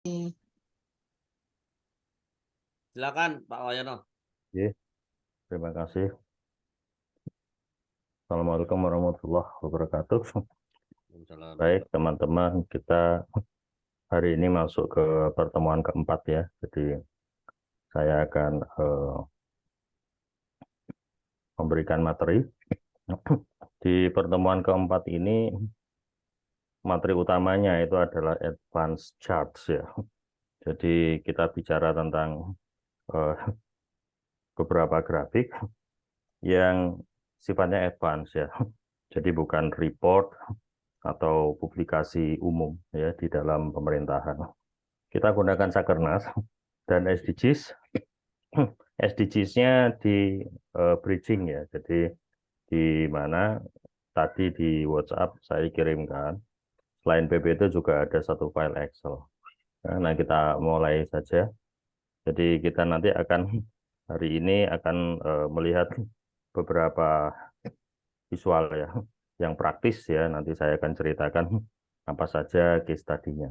Silakan Pak Wayono. Oke, terima kasih. Assalamualaikum warahmatullahi wabarakatuh. Baik, teman-teman, kita hari ini masuk ke pertemuan keempat ya. Jadi saya akan memberikan materi. Di pertemuan keempat ini, materi utamanya itu adalah advanced charts ya. Jadi kita bicara tentang beberapa grafik yang sifatnya advance ya. Jadi bukan report atau publikasi umum ya di dalam pemerintahan. Kita gunakan Sakernas dan SDGs. SDGs-nya di bridging ya. Jadi di mana tadi di WhatsApp saya kirimkan, selain PPT juga ada satu file Excel. Nah, kita mulai saja. Jadi kita nanti akan hari ini akan melihat beberapa visual ya, yang praktis ya. Nanti saya akan ceritakan apa saja case study-nya.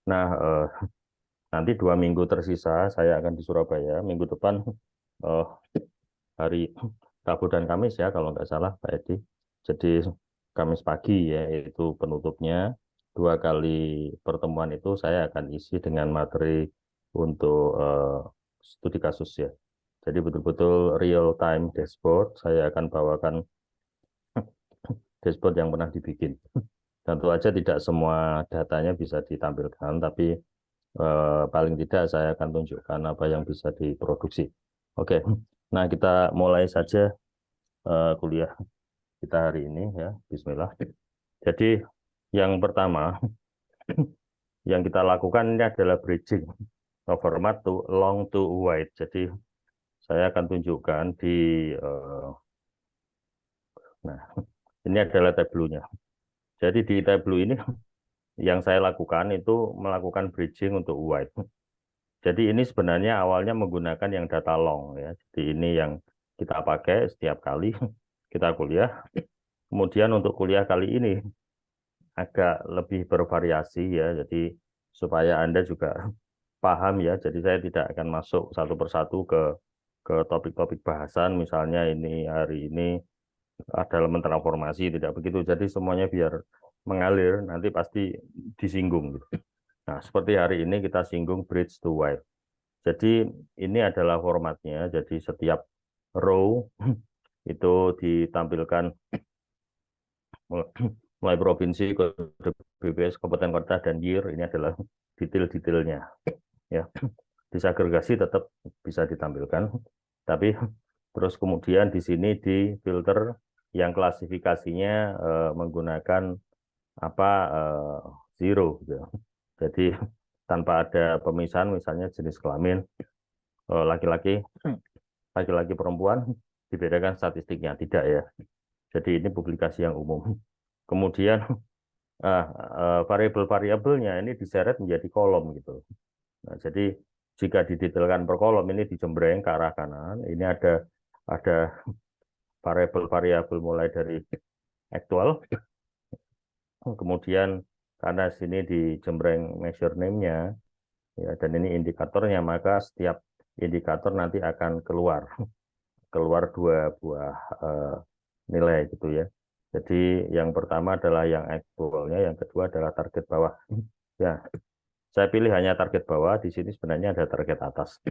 Nah, nanti 2 minggu tersisa saya akan di Surabaya. Minggu depan hari Rabu dan Kamis ya, kalau nggak salah Pak Edi. Jadi Kamis pagi ya, itu penutupnya. 2 kali pertemuan itu saya akan isi dengan materi untuk studi kasus ya. Jadi betul-betul real time dashboard. Saya akan bawakan dashboard yang pernah dibikin. Tentu aja tidak semua datanya bisa ditampilkan, tapi paling tidak saya akan tunjukkan apa yang bisa diproduksi. Oke, nah kita mulai saja kuliah kita hari ini ya. Bismillah. Jadi yang pertama yang kita lakukan ini adalah bridging format to long to wide. Jadi saya akan tunjukkan di nah ini adalah tabelnya. Jadi di tabel ini yang saya lakukan itu melakukan bridging untuk wide. Jadi ini sebenarnya awalnya menggunakan yang data long ya. Jadi ini yang kita pakai setiap kali kita kuliah. Kemudian untuk kuliah kali ini agak lebih bervariasi ya. Jadi supaya Anda juga paham ya. Jadi saya tidak akan masuk satu persatu ke topik-topik bahasan. Misalnya ini hari ini adalah mentransformasi, tidak begitu. Jadi semuanya biar mengalir, nanti pasti disinggung gitu. Nah, seperti hari ini kita singgung bridge to wide. Jadi ini adalah formatnya. Jadi setiap row itu ditampilkan mulai provinsi, kode BPS, kabupaten kota, dan year. Ini adalah detail-detailnya. Ya, disagregasi tetap bisa ditampilkan, tapi terus kemudian di sini difilter yang klasifikasinya menggunakan apa zero gitu. Jadi tanpa ada pemisahan, misalnya jenis kelamin laki-laki perempuan dibedakan statistiknya, tidak ya. Jadi ini publikasi yang umum. Kemudian variabel-variabelnya ini diseret menjadi kolom gitu. Nah, jadi jika didetailkan per kolom ini dijembreng ke arah kanan, ini ada variabel-variabel mulai dari aktual, kemudian karena sini dijembreng measure name-nya, ya, dan ini indikatornya, maka setiap indikator nanti akan keluar 2 buah nilai gitu ya. Jadi yang pertama adalah yang aktualnya, yang kedua adalah target bawah. Ya, saya pilih hanya target bawah. Di sini sebenarnya ada target atas.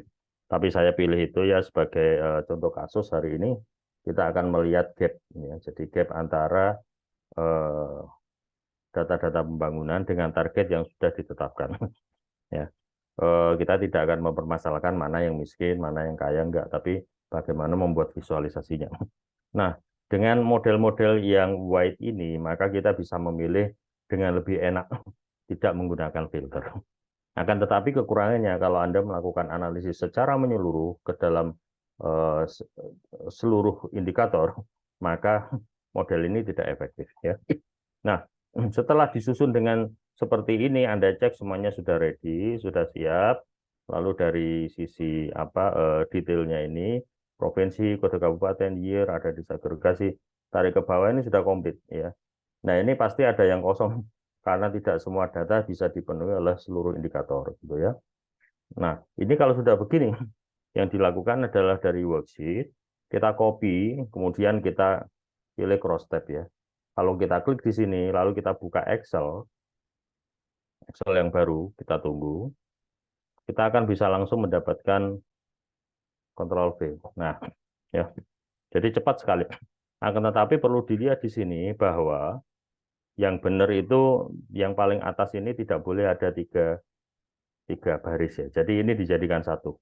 Tapi saya pilih itu ya sebagai contoh kasus hari ini kita akan melihat gap ya. Jadi gap antara data-data pembangunan dengan target yang sudah ditetapkan. Ya, kita tidak akan mempermasalahkan mana yang miskin, mana yang kaya enggak, tapi bagaimana membuat visualisasinya. Nah, dengan model-model yang wide ini, maka kita bisa memilih dengan lebih enak, tidak menggunakan filter. Akan tetapi kekurangannya kalau Anda melakukan analisis secara menyeluruh ke dalam seluruh indikator, maka model ini tidak efektif ya. Nah, setelah disusun dengan seperti ini, Anda cek semuanya sudah ready, sudah siap. Lalu dari sisi detailnya ini, provinsi, kode kabupaten, year, ada disagregasi, tarik ke bawah ini sudah komplit ya. Nah, ini pasti ada yang kosong. karena tidak semua data bisa dipenuhi oleh seluruh indikator gitu ya. Nah, ini kalau sudah begini, yang dilakukan adalah dari worksheet, kita copy, kemudian kita pilih cross tab ya. Kalau kita klik di sini, lalu kita buka Excel, Excel yang baru, kita tunggu, kita akan bisa langsung mendapatkan Ctrl V. Nah, ya, jadi cepat sekali. Akan tetapi perlu dilihat di sini bahwa yang benar itu yang paling atas ini tidak boleh ada tiga baris ya. Jadi ini dijadikan satu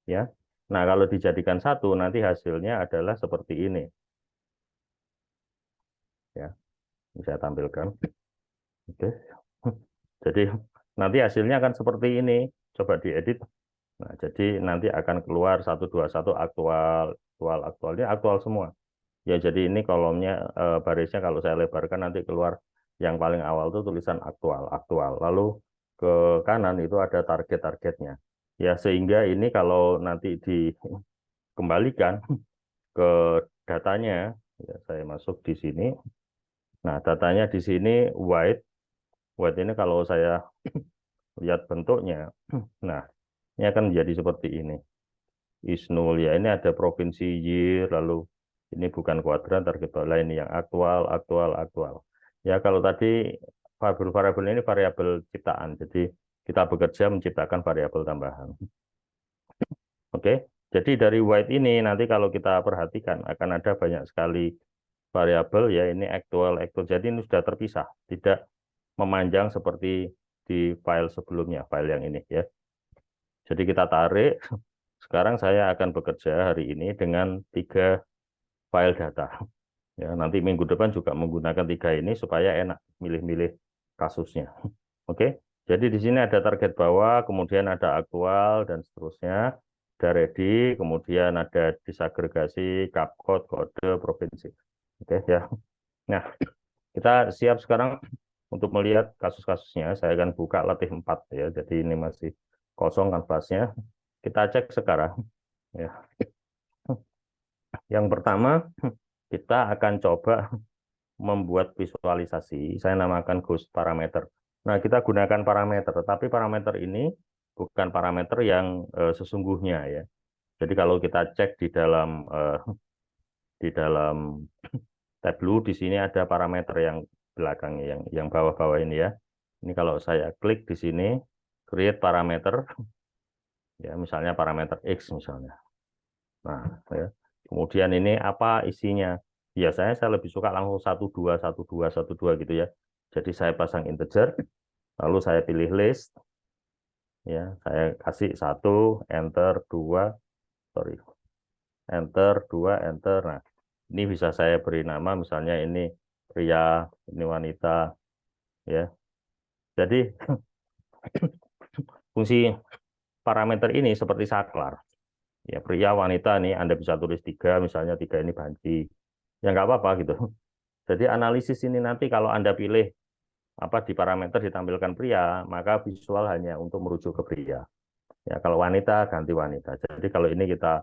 ya. Nah, kalau dijadikan satu nanti hasilnya adalah seperti ini ya. Ini saya tampilkan. Oke. Jadi nanti hasilnya akan seperti ini. Coba diedit. Nah, jadi nanti akan keluar 121 aktual, aktual, aktual. Ini aktual semua. Ya, jadi ini kolomnya barisnya kalau saya lebarkan nanti keluar yang paling awal itu tulisan aktual, aktual. Lalu ke kanan itu ada target-targetnya. Ya, sehingga ini kalau nanti dikembalikan ke datanya, ya saya masuk di sini. Nah, datanya di sini white. White ini kalau saya lihat bentuknya, nah, ini akan menjadi seperti ini. Isnul ya, ini ada provinsi year, lalu ini bukan kuadran, target bola ini yang aktual, aktual, aktual. Ya, kalau tadi variabel ini variabel ciptaan, jadi kita bekerja menciptakan variabel tambahan. Oke, jadi dari white ini nanti kalau kita perhatikan akan ada banyak sekali variabel ya, ini aktual, aktual. Jadi ini sudah terpisah, tidak memanjang seperti di file sebelumnya, file yang ini ya. Jadi kita tarik, sekarang saya akan bekerja hari ini dengan 3 file data. Ya, nanti minggu depan juga menggunakan 3 ini supaya enak milih-milih kasusnya. Oke, jadi di sini ada target bawah, kemudian ada aktual dan seterusnya, ada ready, kemudian ada disagregasi, kapkot, kode, provinsi. Oke ya. Nah, kita siap sekarang untuk melihat kasus-kasusnya. Saya akan buka latih 4 ya. Jadi ini masih kosong kanvasnya. Kita cek sekarang ya. Yang pertama, kita akan coba membuat visualisasi. Saya namakan ghost parameter. Nah, kita gunakan parameter, tapi parameter ini bukan parameter yang sesungguhnya ya. Jadi kalau kita cek di dalam Tableau di sini ada parameter yang belakangnya, yang bawah-bawah ini ya. Ini kalau saya klik di sini, create parameter, ya misalnya parameter X misalnya. Nah, ya. Kemudian ini apa isinya? Biasanya saya lebih suka langsung 12, 12, 12 gitu ya. Jadi saya pasang integer, lalu saya pilih list, ya saya kasih 1, enter, 2, sorry, enter, 2, enter. Nah, ini bisa saya beri nama, misalnya ini pria, ini wanita, ya. Jadi fungsi parameter ini seperti saklar. Ya, pria, wanita nih, Anda bisa tulis 3, misalnya 3 ini banci. Ya nggak apa-apa gitu. Jadi analisis ini nanti kalau Anda pilih apa di parameter ditampilkan pria, maka visual hanya untuk merujuk ke pria. Ya, kalau wanita ganti wanita. Jadi kalau ini kita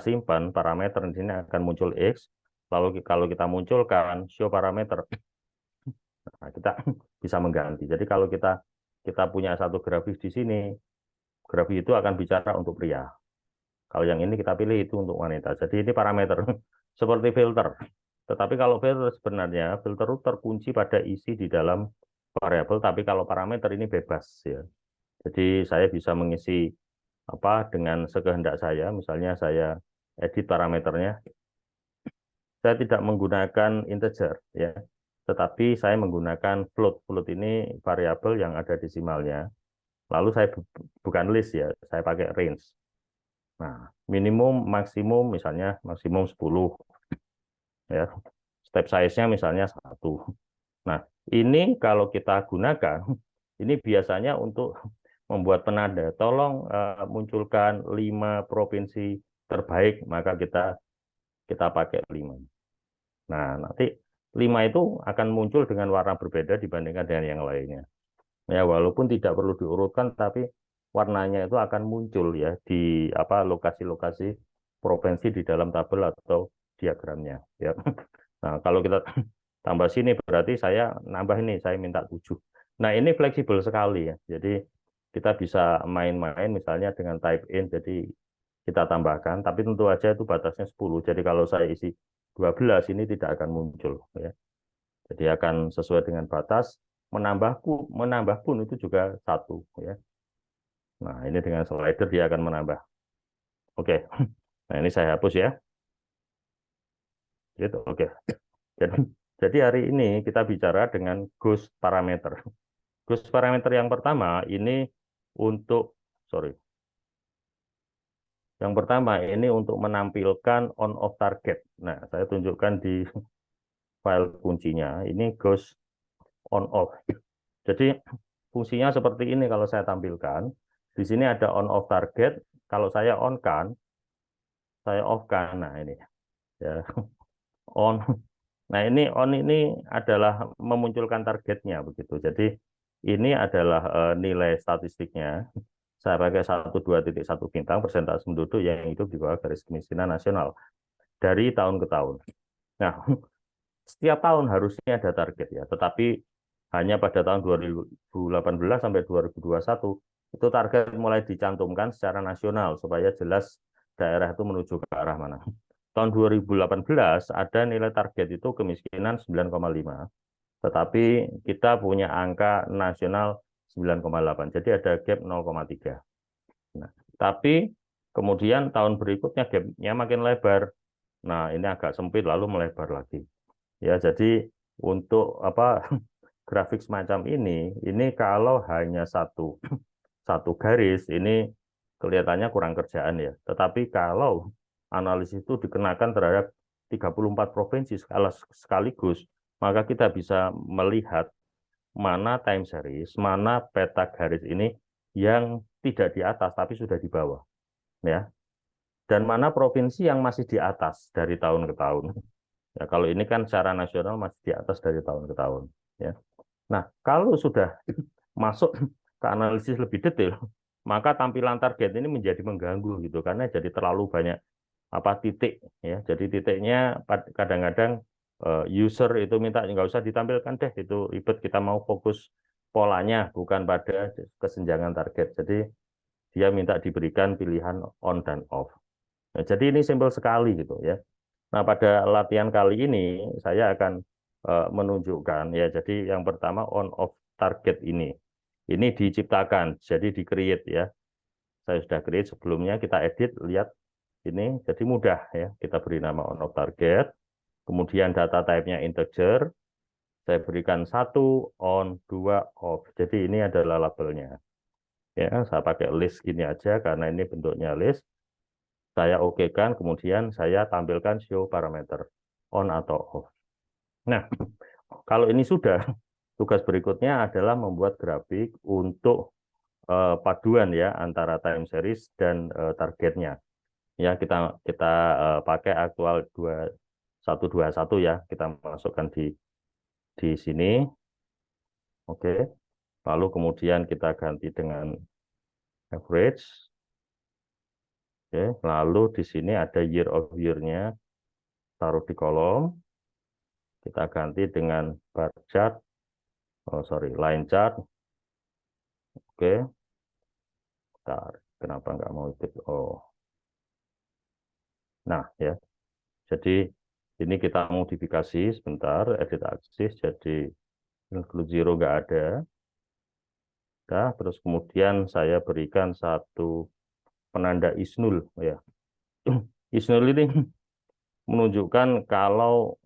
simpan parameter di sini akan muncul X, lalu kalau kita munculkan show parameter, nah, kita bisa mengganti. Jadi kalau kita punya satu grafis di sini, grafis itu akan bicara untuk pria. Kalau yang ini kita pilih itu untuk wanita. Jadi ini parameter seperti filter. Tetapi kalau filter sebenarnya filter itu terkunci pada isi di dalam variabel, tapi kalau parameter ini bebas ya. Jadi saya bisa mengisi apa dengan sekehendak saya. Misalnya saya edit parameternya. Saya tidak menggunakan integer ya, tetapi saya menggunakan float. Float ini variabel yang ada desimalnya. Lalu saya bukan list ya, saya pakai range. Nah, minimum maksimum misalnya maksimum 10 ya. Step size-nya misalnya 1. Nah, ini kalau kita gunakan ini biasanya untuk membuat penanda. Tolong munculkan 5 provinsi terbaik, maka kita pakai 5. Nah, nanti 5 itu akan muncul dengan warna berbeda dibandingkan dengan yang lainnya. Ya, walaupun tidak perlu diurutkan, tapi warnanya itu akan muncul ya di apa lokasi-lokasi provinsi di dalam tabel atau diagramnya. Ya. Nah, kalau kita tambah sini berarti saya nambah ini, saya minta 7. Nah, ini fleksibel sekali ya. Jadi kita bisa main-main misalnya dengan type in, jadi kita tambahkan, tapi tentu aja itu batasnya 10. Jadi kalau saya isi 12, ini tidak akan muncul ya. Jadi akan sesuai dengan batas, menambah pun itu juga 1 ya. Nah, ini dengan slider dia akan menambah. Oke. Nah, ini saya hapus ya. Gitu. Oke. Jadi, jadi hari ini kita bicara dengan ghost parameter. Ghost parameter yang pertama ini untuk, sorry, yang pertama ini untuk menampilkan on off target. Nah, saya tunjukkan di file kuncinya. Ini ghost on off. Jadi fungsinya seperti ini kalau saya tampilkan. Di sini ada on off target. Kalau saya on kan, saya off kan. Nah, ini ya on. Nah, ini on ini adalah memunculkan targetnya begitu. Jadi ini adalah nilai statistiknya. Saya pakai 12.1 bintang persentase penduduk yang hidup di bawah garis kemiskinan nasional dari tahun ke tahun. Nah, setiap tahun harusnya ada target ya, tetapi hanya pada tahun 2018 sampai 2021 itu target mulai dicantumkan secara nasional supaya jelas daerah itu menuju ke arah mana. Tahun 2018 ada nilai target itu kemiskinan 9,5, tetapi kita punya angka nasional 9,8, jadi ada gap 0,3. Nah, tapi kemudian tahun berikutnya gapnya makin lebar. Nah, ini agak sempit lalu melebar lagi. Ya, jadi untuk apa grafik semacam ini kalau hanya satu garis ini kelihatannya kurang kerjaan ya. Tetapi kalau analisis itu dikenakan terhadap 34 provinsi sekaligus, maka kita bisa melihat mana time series, mana peta garis ini yang tidak di atas tapi sudah di bawah, ya. Dan mana provinsi yang masih di atas dari tahun ke tahun. Ya, kalau ini kan secara nasional masih di atas dari tahun ke tahun, ya. Nah, kalau sudah masuk ke analisis lebih detail, maka tampilan target ini menjadi mengganggu gitu karena jadi terlalu banyak apa titik ya. Jadi titiknya kadang-kadang user itu minta nggak usah ditampilkan deh, itu ribet, kita mau fokus polanya bukan pada kesenjangan target. Jadi dia minta diberikan pilihan on dan off. Nah, jadi ini simpel sekali gitu ya. Nah, pada latihan kali ini saya akan menunjukkan ya. Jadi yang pertama on off target ini diciptakan, jadi di-create ya. Saya sudah create sebelumnya, kita edit, lihat ini, jadi mudah ya. Kita beri nama on off target, kemudian data type-nya integer, saya berikan 1 on, 2 off. Jadi ini adalah labelnya. Ya, saya pakai list gini aja karena ini bentuknya list. Saya oke-kan, kemudian saya tampilkan show parameter on atau off. Nah, kalau ini sudah, tugas berikutnya adalah membuat grafik untuk paduan ya antara time series dan targetnya. Ya, kita kita pakai aktual 2121 ya, kita masukkan di sini. Oke. Lalu kemudian kita ganti dengan average. Oke, lalu di sini ada year of year-nya, taruh di kolom. Kita ganti dengan bar chart, oh sorry, line chart. Oke, bentar, kenapa nggak mau ikut? Oh, nah ya, jadi ini kita modifikasi sebentar, edit axis, jadi include zero nggak ada. Nah, terus kemudian saya berikan satu penanda isnul ya. Isnul ini menunjukkan kalau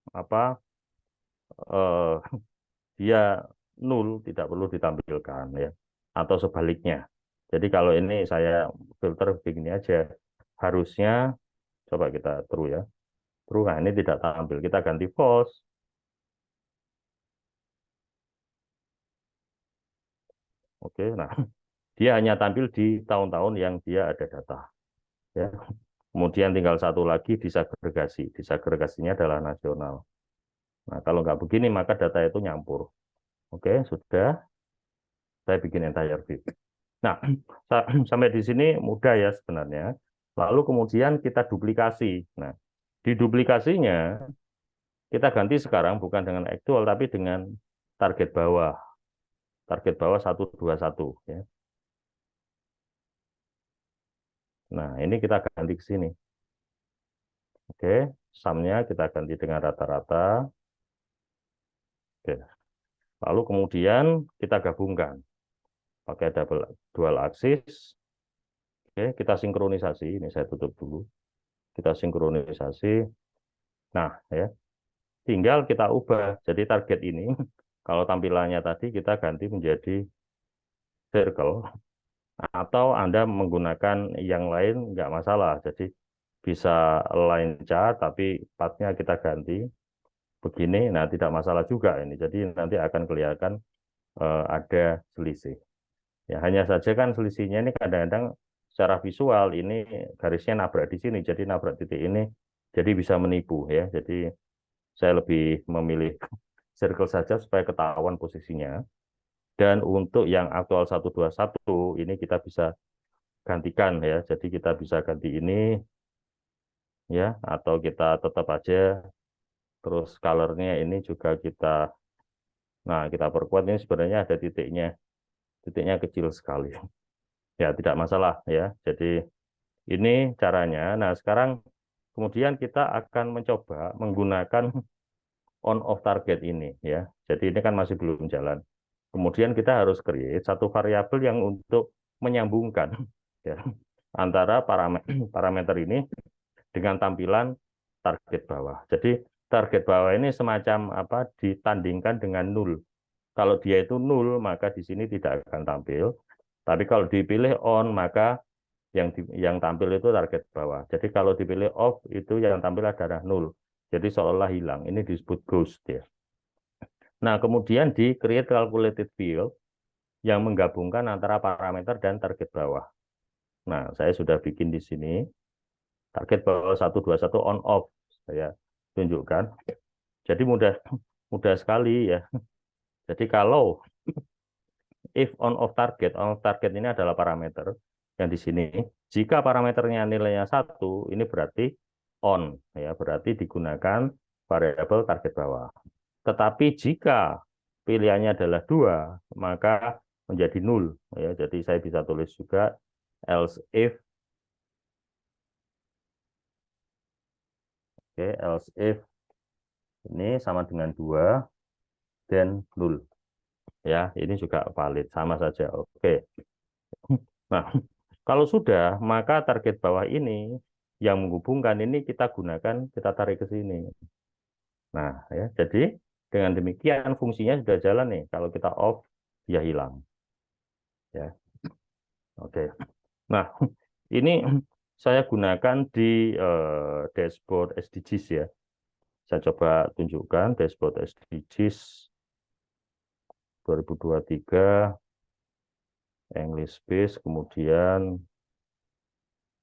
apa eh, dia nul tidak perlu ditampilkan ya, atau sebaliknya. Jadi kalau ini saya filter begini aja, harusnya coba kita true ya, true. Nah, ini tidak tampil, kita ganti false. Oke, nah dia hanya tampil di tahun-tahun yang dia ada data ya. Kemudian tinggal satu lagi disagregasi, disagregasinya adalah nasional. Nah, kalau nggak begini maka data itu nyampur. Oke, sudah. Saya bikin entire view. Nah, sampai di sini mudah ya sebenarnya. Lalu kemudian kita duplikasi. Nah, di duplikasinya kita ganti sekarang bukan dengan actual tapi dengan target bawah. Target bawah 121 ya. Nah, ini kita ganti ke sini. Oke, sumnya kita ganti dengan rata-rata. Oke. Lalu kemudian kita gabungkan pakai dual axis. Oke, kita sinkronisasi. Ini saya tutup dulu. Kita sinkronisasi. Nah, ya, tinggal kita ubah. Jadi target ini, kalau tampilannya tadi kita ganti menjadi circle, atau Anda menggunakan yang lain nggak masalah. Jadi bisa line chart, tapi partnya kita ganti begini. Nah, tidak masalah juga ini. Jadi nanti akan kelihatan ada selisih. Ya, hanya saja kan selisihnya ini kadang-kadang secara visual ini garisnya nabrak di sini, jadi nabrak titik ini, jadi bisa menipu ya. Jadi saya lebih memilih circle saja supaya ketahuan posisinya. Dan untuk yang aktual 121 ini kita bisa gantikan ya. Jadi kita bisa ganti ini ya, atau kita tetap aja terus colornya ini juga kita, nah kita perkuat. Ini sebenarnya ada titiknya, titiknya kecil sekali. Ya tidak masalah ya. Jadi ini caranya. Nah, sekarang kemudian kita akan mencoba menggunakan on off target ini ya. Jadi ini kan masih belum jalan. Kemudian kita harus create satu variabel yang untuk menyambungkan ya antara parameter ini dengan tampilan target bawah. Jadi target bawah ini semacam apa, ditandingkan dengan nol. Kalau dia itu nol, maka di sini tidak akan tampil. Tapi kalau dipilih on, maka yang tampil itu target bawah. Jadi kalau dipilih off, itu yang tampil adalah nol. Jadi seolah hilang. Ini disebut ghost ya. Nah, kemudian di create calculated field yang menggabungkan antara parameter dan target bawah. Nah, saya sudah bikin di sini target bawah 121 on off. Saya tunjukkan. Jadi mudah mudah sekali ya. Jadi kalau if on off target ini adalah parameter yang di sini. Jika parameternya nilainya 1, ini berarti on ya, berarti digunakan variabel target bawah. Tetapi jika pilihannya adalah 2, maka menjadi nol ya. Jadi saya bisa tulis juga else if, oke, else if ini sama dengan 2 dan nol. Ya, ini juga valid, sama saja. Oke. Nah, kalau sudah, maka target bawah ini yang menghubungkan ini kita gunakan, kita tarik ke sini. Nah, ya, jadi dengan demikian fungsinya sudah jalan nih. Kalau kita off, dia hilang. Ya, oke. Nah, ini saya gunakan di dashboard SDGs ya. Saya coba tunjukkan dashboard SDGs 2023 English Base, kemudian,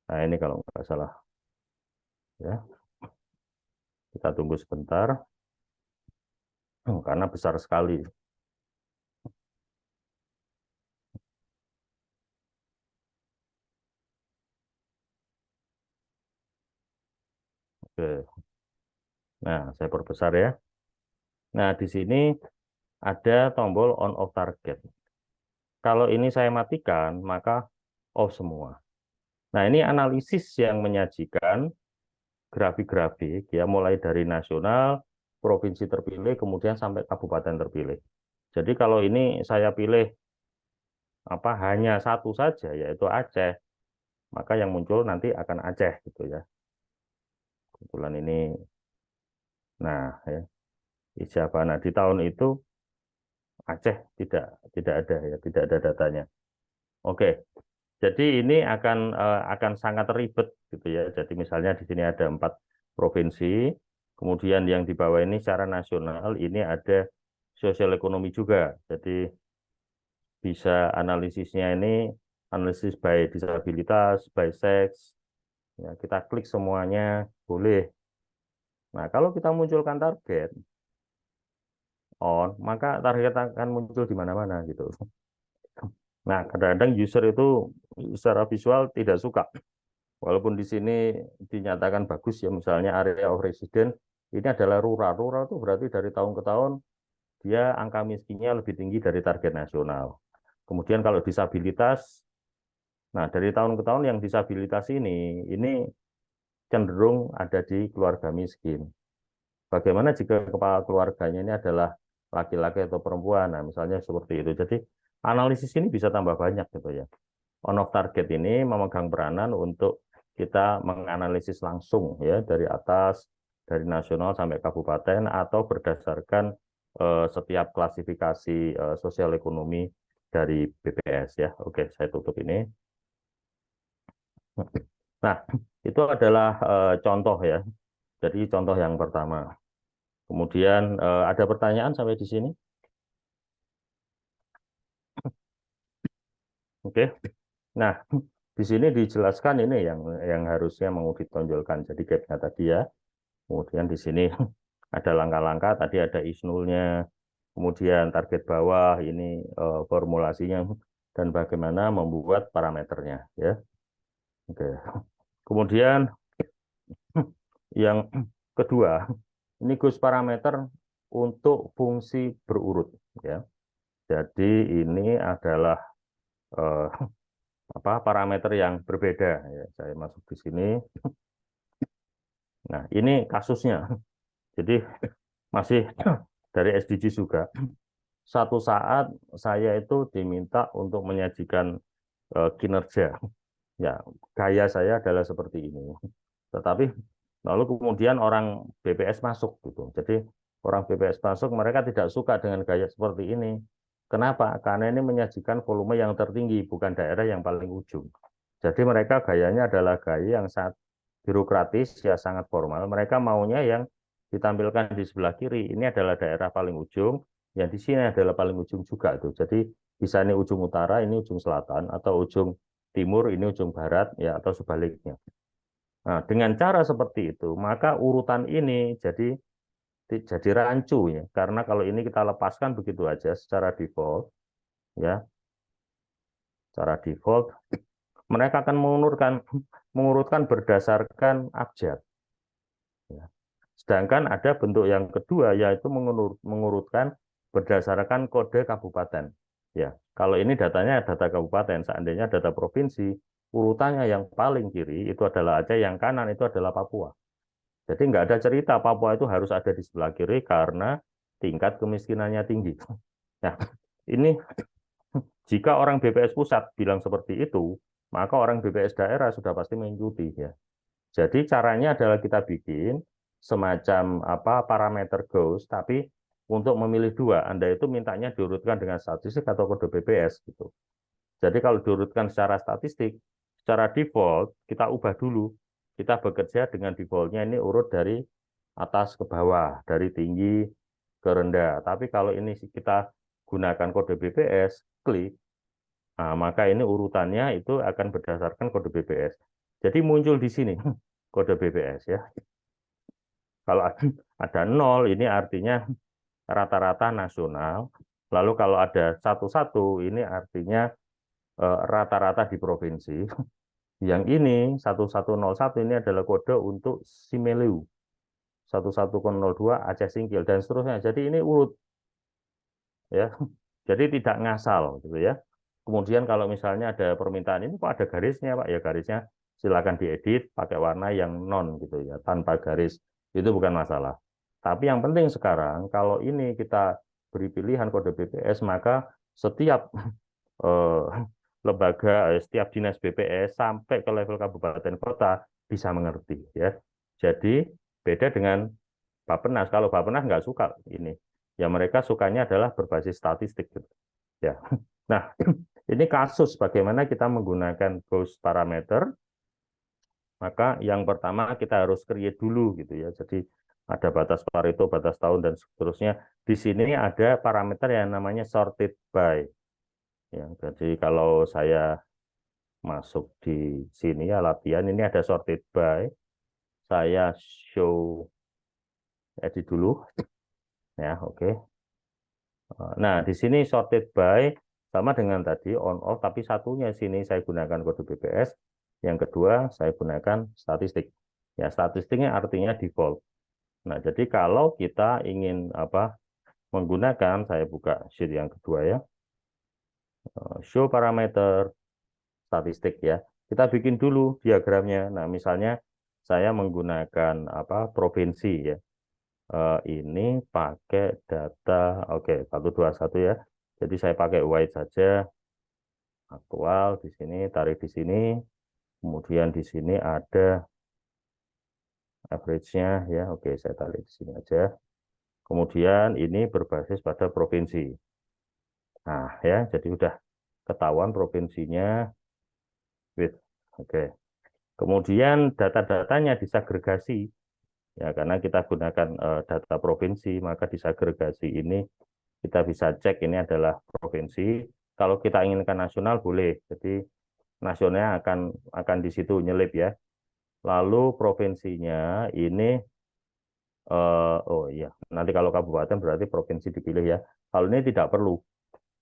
nah ini kalau nggak salah ya. Kita tunggu sebentar, karena besar sekali. Oke. Nah, saya perbesar ya. Nah, di sini ada tombol on off target. Kalau ini saya matikan, maka off semua. Nah, ini analisis yang menyajikan grafik-grafik ya, mulai dari nasional, provinsi terpilih, kemudian sampai kabupaten terpilih. Jadi kalau ini saya pilih apa, hanya satu saja, yaitu Aceh, maka yang muncul nanti akan Aceh gitu ya. Kebetulan ini, nah ya, Ijabah. Nah, di tahun itu Aceh tidak ada ya, tidak ada datanya. Oke, jadi ini akan sangat ribet gitu ya. Jadi misalnya di sini ada 4 provinsi, kemudian yang di bawah ini secara nasional ini ada sosial ekonomi juga. Jadi bisa analisisnya ini analisis by disabilitas, by sex. Ya, kita klik semuanya boleh. Nah, kalau kita munculkan target on, maka target akan muncul di mana-mana gitu. Nah, kadang-kadang user itu secara visual tidak suka. Walaupun di sini dinyatakan bagus ya, misalnya area of residence, ini adalah rural. Rural itu berarti dari tahun ke tahun dia angka miskinnya lebih tinggi dari target nasional. Kemudian kalau disabilitas, nah dari tahun ke tahun yang disabilitas ini cenderung ada di keluarga miskin. Bagaimana jika kepala keluarganya ini adalah laki-laki atau perempuan? Nah, misalnya seperti itu. Jadi analisis ini bisa tambah banyak gitu ya. On of target ini memegang peranan untuk kita menganalisis langsung ya dari atas, dari nasional sampai kabupaten atau berdasarkan setiap klasifikasi sosial ekonomi dari BPS ya. Oke, saya tutup ini. Nah, itu adalah contoh ya. Jadi contoh yang pertama. Kemudian ada pertanyaan sampai di sini? Oke. Nah, di sini dijelaskan ini yang harusnya mau ditonjolkan. Jadi gapnya tadi ya. Kemudian di sini ada langkah-langkah, tadi ada isnulnya, kemudian target bawah, ini formulasinya, dan bagaimana membuat parameternya. Ya. Oke. Kemudian yang kedua, ini Gus parameter untuk fungsi berurut. Ya. Jadi ini adalah eh, parameter yang berbeda. Ya. Saya masuk di sini. Nah, ini kasusnya. Jadi masih dari SDGs juga. Satu saat saya itu diminta untuk menyajikan kinerja. Ya, gaya saya adalah seperti ini. Tetapi lalu kemudian orang BPS masuk gitu. Jadi orang BPS masuk, mereka tidak suka dengan gaya seperti ini. Kenapa? Karena ini menyajikan volume yang tertinggi, bukan daerah yang paling ujung. Jadi mereka gayanya adalah gaya yang sangat birokratis, ya sangat formal. Mereka maunya yang ditampilkan di sebelah kiri. Ini adalah daerah paling ujung, yang di sini adalah paling ujung juga tuh. Jadi bisa ini ujung utara, ini ujung selatan, atau ujung timur, ini ujung barat, ya atau sebaliknya. Nah, dengan cara seperti itu, maka urutan ini jadi rancu ya. Karena kalau ini kita lepaskan begitu aja secara default, ya, secara default mereka akan mengurutkan berdasarkan abjad. Ya. Sedangkan ada bentuk yang kedua yaitu mengurutkan berdasarkan kode kabupaten. Ya, kalau ini datanya data kabupaten, seandainya data provinsi, urutannya yang paling kiri itu adalah Aceh, yang kanan itu adalah Papua. Jadi nggak ada cerita Papua itu harus ada di sebelah kiri karena tingkat kemiskinannya tinggi. Nah, ini jika orang BPS pusat bilang seperti itu, maka orang BPS daerah sudah pasti mengikuti ya. Jadi caranya adalah kita bikin semacam parameter goals, tapi untuk memilih dua, Anda itu mintanya diurutkan dengan statistik atau kode BPS gitu. Jadi kalau diurutkan secara statistik, secara default kita ubah dulu. Kita bekerja dengan defaultnya ini urut dari atas ke bawah, dari tinggi ke rendah. Tapi kalau ini kita gunakan kode BPS, klik, nah, maka ini urutannya itu akan berdasarkan kode BPS. Jadi muncul di sini kode BPS ya. Kalau ada 0 ini artinya rata-rata nasional. Lalu kalau ada 11 ini artinya rata-rata di provinsi. Yang ini 1101 ini adalah kode untuk Simelu. 1102 Aceh Singkil dan seterusnya. Jadi ini urut ya. Jadi tidak ngasal gitu ya. Kemudian kalau misalnya ada permintaan ini kok ada garisnya Pak, ya garisnya silakan diedit pakai warna yang non gitu ya, tanpa garis. Itu bukan masalah. Tapi yang penting sekarang kalau ini kita beri pilihan kode BPS, maka setiap eh, lembaga, setiap dinas BPS sampai ke level kabupaten kota bisa mengerti ya. Jadi beda dengan Bappenas. Kalau Bappenas nggak suka ini, ya mereka sukanya adalah berbasis statistik gitu. Ya. Nah, ini kasus bagaimana kita menggunakan Gauss parameter. Maka yang pertama kita harus create dulu gitu ya. Jadi ada batas Pareto, batas tahun dan seterusnya. Di sini ada parameter yang namanya sorted by. Ya, jadi kalau saya masuk di sini ya latihan ini ada sorted by. Saya show edit dulu ya, oke. Nah, di sini sorted by sama dengan tadi on off, tapi satunya sini saya gunakan kode BPS, yang kedua saya gunakan statistik. Ya, statistiknya artinya default. Nah, jadi kalau kita ingin menggunakan, saya buka sheet yang kedua ya, show parameter statistik ya. Kita bikin dulu diagramnya. Nah, misalnya saya menggunakan provinsi ya. Ini pakai data, oke, 121 ya. Jadi saya pakai white saja, aktual di sini, tarik di sini, kemudian di sini ada average-nya ya. Oke, saya tarik di sini aja. Kemudian ini berbasis pada provinsi. Nah, ya, jadi udah ketahuan provinsinya with. Oke. Kemudian data-datanya disagregasi ya, karena kita gunakan data provinsi, maka disagregasi ini kita bisa cek ini adalah provinsi. Kalau kita inginkan nasional boleh. Jadi nasionalnya akan di situ nyelip ya. Lalu provinsinya ini oh iya, nanti kalau kabupaten berarti provinsi dipilih ya. Kalau ini tidak perlu.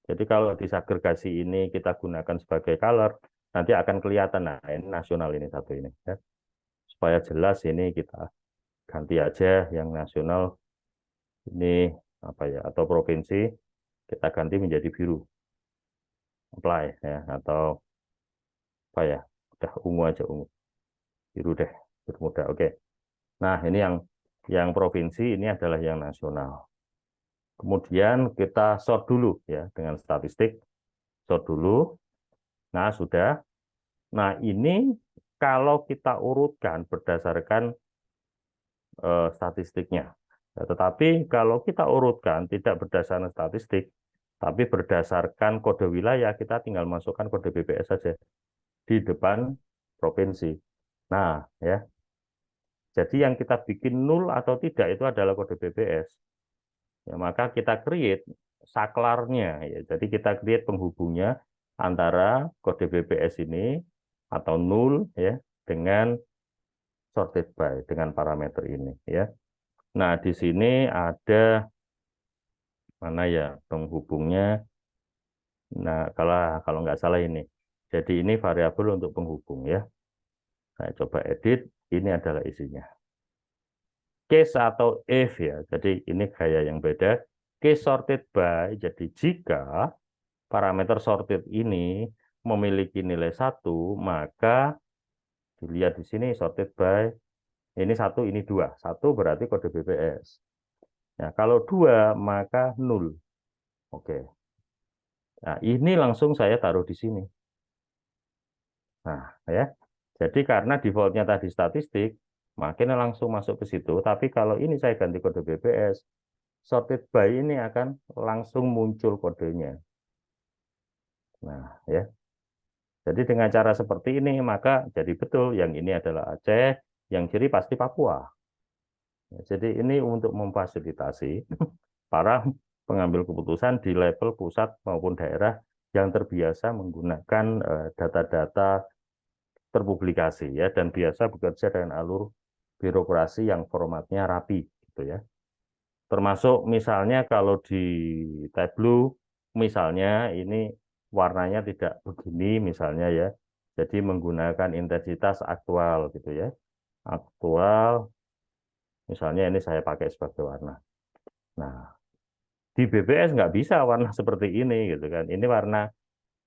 Jadi kalau disagregasi ini kita gunakan sebagai color, nanti akan kelihatan. Nah, ini nasional ini satu ini ya. Supaya jelas ini kita ganti aja yang nasional ini atau provinsi kita ganti menjadi biru. Apply ya, atau udah ungu aja, ungu. Biru deh, biru muda. Oke. Nah, ini yang provinsi ini adalah yang nasional. Kemudian kita sort dulu ya dengan statistik. Sort dulu. Nah, sudah. Nah, ini kalau kita urutkan berdasarkan statistiknya. Ya, tetapi kalau kita urutkan tidak berdasarkan statistik, tapi berdasarkan kode wilayah, kita tinggal masukkan kode BPS saja di depan provinsi. Nah, ya. Jadi yang kita bikin nul atau tidak itu adalah kode BPS. Ya, maka kita create saklarnya ya. Jadi kita create penghubungnya antara kode BPS ini atau nul ya dengan sorted by dengan parameter ini ya. Nah, di sini ada mana ya penghubungnya. Nah, kalau nggak salah ini. Jadi ini variabel untuk penghubung ya. Saya coba edit, ini adalah isinya. Case atau if ya. Jadi ini gaya yang beda. Case sorted by, jadi jika parameter sorted ini memiliki nilai 1, maka dilihat di sini sorted by, ini 1, ini 2. 1 berarti kode BPS. Nah, kalau 2 maka 0. Oke. Nah, ini langsung saya taruh di sini. Nah, ya. Jadi karena defaultnya tadi statistik, makanya langsung masuk ke situ. Tapi kalau ini saya ganti kode BPS, sorted by ini akan langsung muncul kodenya. Nah, ya. Jadi dengan cara seperti ini, maka jadi betul yang ini adalah Aceh, yang kiri pasti Papua. Jadi ini untuk memfasilitasi para pengambil keputusan di level pusat maupun daerah yang terbiasa menggunakan data-data terpublikasi ya, dan biasa bekerja dengan alur birokrasi yang formatnya rapi gitu ya. Termasuk misalnya kalau di Tableau misalnya ini warnanya tidak begini misalnya ya. Jadi menggunakan intensitas aktual gitu ya. Aktual misalnya ini saya pakai sebagai warna. Nah, di BPS nggak bisa warna seperti ini gitu kan. Ini warna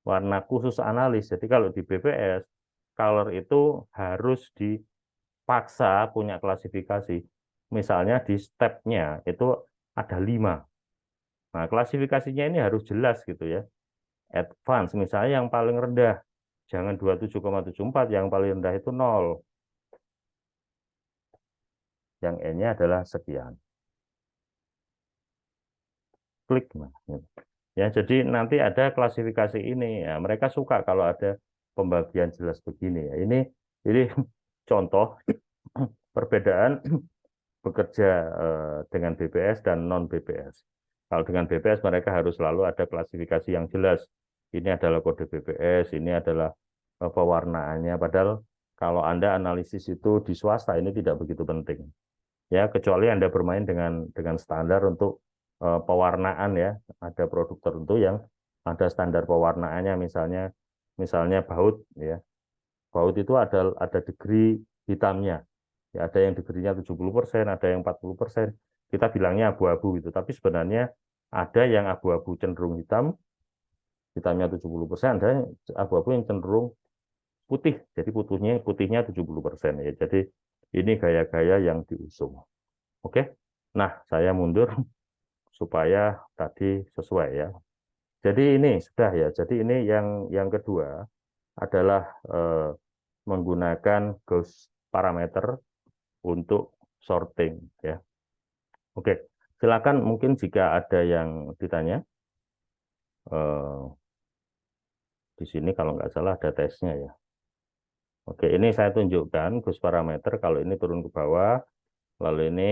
warna khusus analis. Jadi kalau di BPS color itu harus dipaksa punya klasifikasi. Misalnya di step-nya itu ada 5. Nah, klasifikasinya ini harus jelas gitu ya. Advance misalnya yang paling rendah, jangan 27,74, yang paling rendah itu 0. Yang N-nya adalah sekian. Klik. Nah, ya, jadi nanti ada klasifikasi ini. Ya, mereka suka kalau ada pembagian jelas begini ya. Ini contoh perbedaan bekerja dengan BPS dan non BPS. Kalau dengan BPS mereka harus selalu ada klasifikasi yang jelas. Ini adalah kode BPS, ini adalah pewarnaannya. Padahal kalau Anda analisis itu di swasta ini tidak begitu penting. Ya, kecuali Anda bermain dengan standar untuk pewarnaan ya. Ada produk tertentu yang ada standar pewarnaannya, misalnya baut ya. Baut itu ada degree hitamnya. Ya, ada yang degreenya 70%, ada yang 40%. Kita bilangnya abu-abu itu, tapi sebenarnya ada yang abu-abu cenderung hitam, hitamnya 70%, ada yang abu-abu yang cenderung putih. Jadi putihnya 70% ya. Jadi ini gaya-gaya yang diusung. Oke. Nah, saya mundur supaya tadi sesuai ya. Jadi ini sudah ya. Jadi ini yang kedua adalah menggunakan Gauss parameter untuk sorting ya. Oke. Silakan mungkin jika ada yang ditanya di sini kalau nggak salah ada tesnya ya. Oke, ini saya tunjukkan Gauss parameter kalau ini turun ke bawah, lalu ini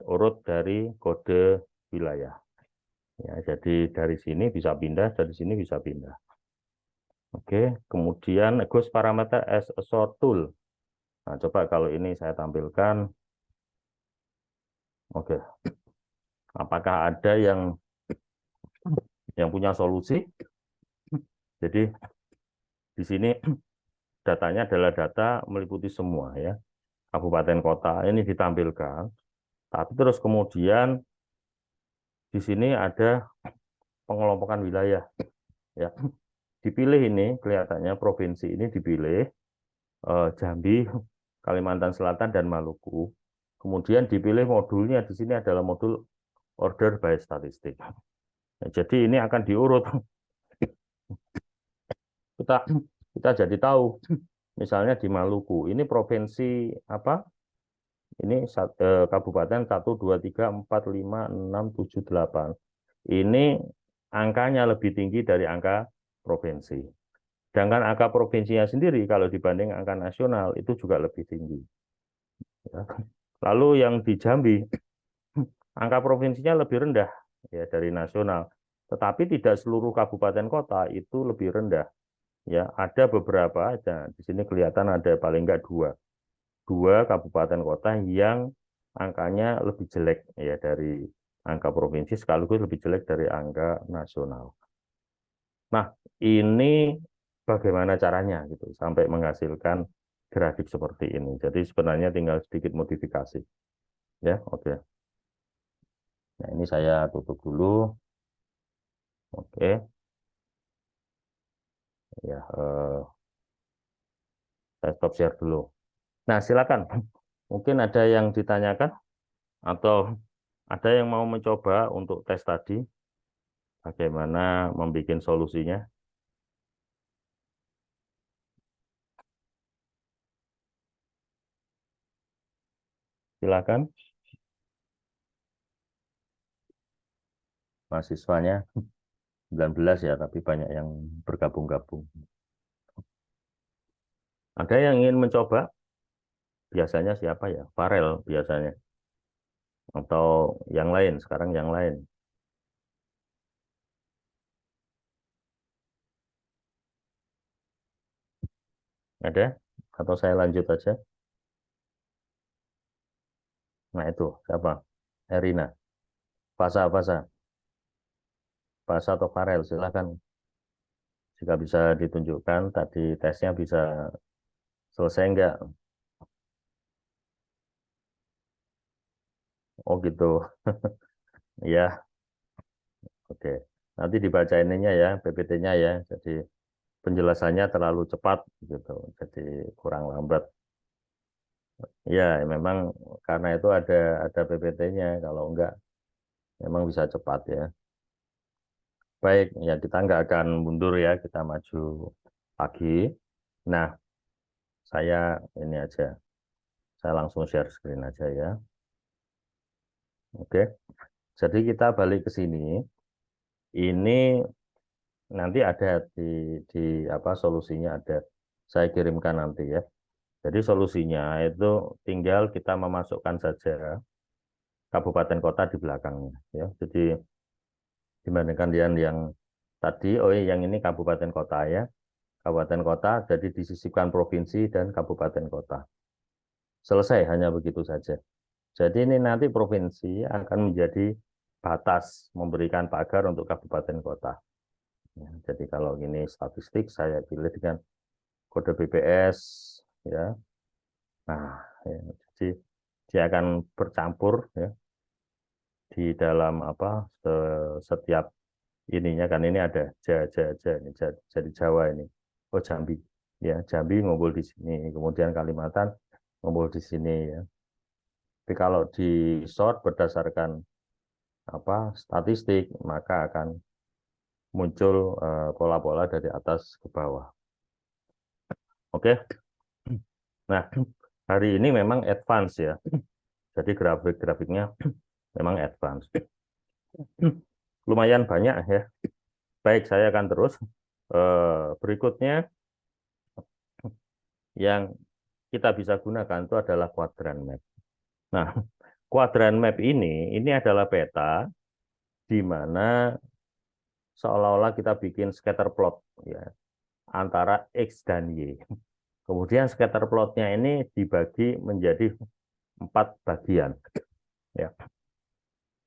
urut dari kode wilayah. Ya, jadi dari sini bisa pindah, dari sini bisa pindah. Oke, kemudian Gauss parameter as a sort tool. Nah, coba kalau ini saya tampilkan. Oke, apakah ada yang punya solusi? Jadi di sini datanya adalah data meliputi semua ya. Kabupaten kota ini ditampilkan. Tapi terus kemudian di sini ada pengelompokan wilayah ya. Dipilih ini kelihatannya provinsi ini dipilih Jambi, Kalimantan Selatan dan Maluku. Kemudian dipilih modulnya di sini adalah modul order by statistik. Nah, jadi ini akan diurut. Kita kita jadi tahu misalnya di Maluku ini provinsi apa? Ini kabupaten 1 2 3 4 5 6 7 8. Ini angkanya lebih tinggi dari angka provinsi. Sedangkan angka provinsinya sendiri kalau dibanding angka nasional itu juga lebih tinggi. Ya. Lalu yang di Jambi, angka provinsinya lebih rendah ya dari nasional. Tetapi tidak seluruh kabupaten kota itu lebih rendah. Ya, ada beberapa, nah, di sini kelihatan ada paling enggak dua kabupaten kota yang angkanya lebih jelek ya dari angka provinsi sekaligus lebih jelek dari angka nasional. Nah, ini bagaimana caranya gitu sampai menghasilkan grafik seperti ini. Jadi sebenarnya tinggal sedikit modifikasi. Ya, oke. Nah, ini saya tutup dulu. Oke. Ya, saya stop share dulu. Nah, silakan. Mungkin ada yang ditanyakan atau ada yang mau mencoba untuk tes tadi bagaimana membuat solusinya. Silakan mahasiswanya 19 ya, tapi banyak yang bergabung-gabung. Ada yang ingin mencoba? Biasanya siapa ya? Farel biasanya. Atau yang lain, sekarang yang lain. Ada? Atau saya lanjut aja? Nah itu, siapa? Erina. Fasa atau Farel, silakan. Jika bisa ditunjukkan, tadi tesnya bisa selesai enggak? Oh gitu. Ya, oke. Nanti dibaca ininya ya, PPT-nya ya. Jadi penjelasannya terlalu cepat gitu. Jadi kurang lambat. Ya, memang karena itu ada PPT-nya. Kalau enggak, memang bisa cepat ya. Baik, ya kita nggak akan mundur ya, kita maju lagi. Nah, saya ini aja, saya langsung share screen aja ya. Oke, jadi kita balik ke sini. Ini nanti ada di apa solusinya ada. Saya kirimkan nanti ya. Jadi solusinya itu tinggal kita memasukkan saja kabupaten kota di belakangnya ya. Jadi dibandingkan dengan yang tadi, oh iya, yang ini kabupaten kota ya. Kabupaten kota jadi disisipkan provinsi dan kabupaten kota. Selesai hanya begitu saja. Jadi ini nanti provinsi akan menjadi batas memberikan pagar untuk kabupaten kota. Ya, jadi kalau ini statistik saya pilih dengan kode BPS ya. Nah, ya. Jadi dia akan bercampur ya di dalam apa setiap ininya kan ini ada ini jadi Jawa ini. Oh Jambi. Ya, Jambi ngumpul di sini, kemudian Kalimantan ngumpul di sini ya. Tapi kalau di sort berdasarkan apa statistik maka akan muncul pola-pola dari atas ke bawah. Oke. Nah, hari ini memang advance ya. Jadi grafik-grafiknya memang advance. Lumayan banyak ya. Baik, saya akan terus. Berikutnya yang kita bisa gunakan itu adalah quadrant map. Nah, quadrant map ini adalah peta di mana seolah-olah kita bikin scatter plot ya antara X dan Y. Kemudian scatter plotnya ini dibagi menjadi 4 bagian. Ya.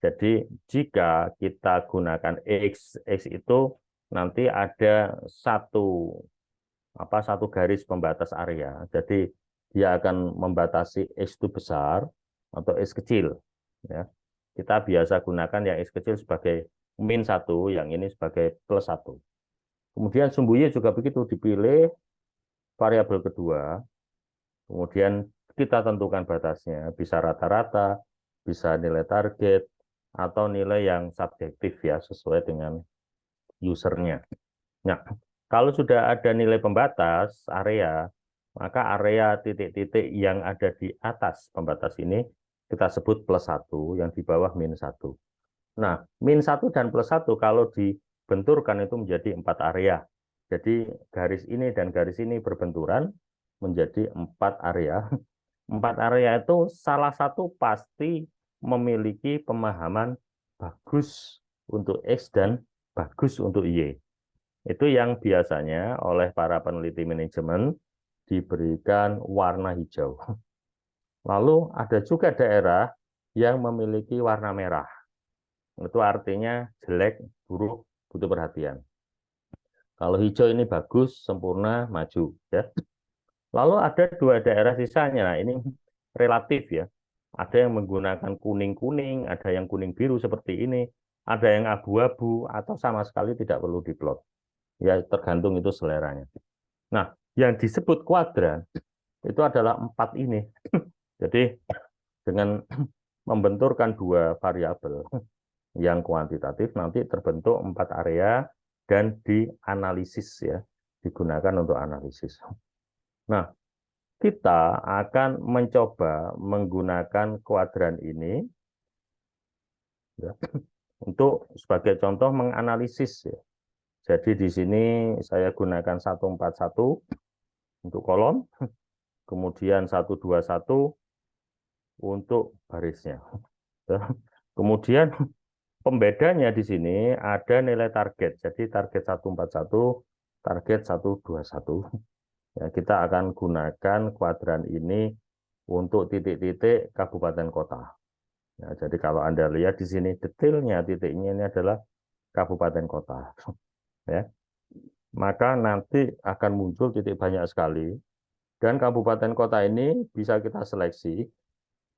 Jadi jika kita gunakan X itu nanti ada satu garis pembatas area. Jadi dia akan membatasi X itu besar atau X kecil. Ya. Kita biasa gunakan yang X kecil sebagai -1, yang ini sebagai +1. Kemudian sumbu Y juga begitu, dipilih variabel kedua, kemudian kita tentukan batasnya, bisa rata-rata, bisa nilai target, atau nilai yang subjektif ya, sesuai dengan usernya. Nah, kalau sudah ada nilai pembatas area, maka area titik-titik yang ada di atas pembatas ini kita sebut +1, yang di bawah -1. Nah, -1 dan +1 kalau dibenturkan itu menjadi 4 area. Jadi garis ini dan garis ini berbenturan menjadi 4 area. 4 area itu salah satu pasti memiliki pemahaman bagus untuk X dan bagus untuk Y. Itu yang biasanya oleh para peneliti manajemen diberikan warna hijau. Lalu ada juga daerah yang memiliki warna merah. Itu artinya jelek, buruk, butuh perhatian. Kalau hijau ini bagus, sempurna, maju. Ya. Lalu ada 2 daerah sisanya. Nah, ini relatif ya. Ada yang menggunakan kuning-kuning, ada yang kuning-biru seperti ini, ada yang abu-abu, atau sama sekali tidak perlu diplot. Ya, tergantung itu seleranya. Nah, yang disebut kuadran itu adalah 4 ini. Jadi dengan membenturkan 2 variabel yang kuantitatif nanti terbentuk 4 area dan dianalisis ya, digunakan untuk analisis. Nah, kita akan mencoba menggunakan kuadran ini ya, untuk sebagai contoh menganalisis ya. Jadi di sini saya gunakan 141 untuk kolom, kemudian 121 untuk barisnya. Ya. Kemudian pembedanya di sini ada nilai target. Jadi target 141, target 121. Ya, kita akan gunakan kuadran ini untuk titik-titik kabupaten kota. Ya, jadi kalau Anda lihat di sini detailnya titiknya ini adalah kabupaten kota. Ya. Maka nanti akan muncul titik banyak sekali. Dan kabupaten kota ini bisa kita seleksi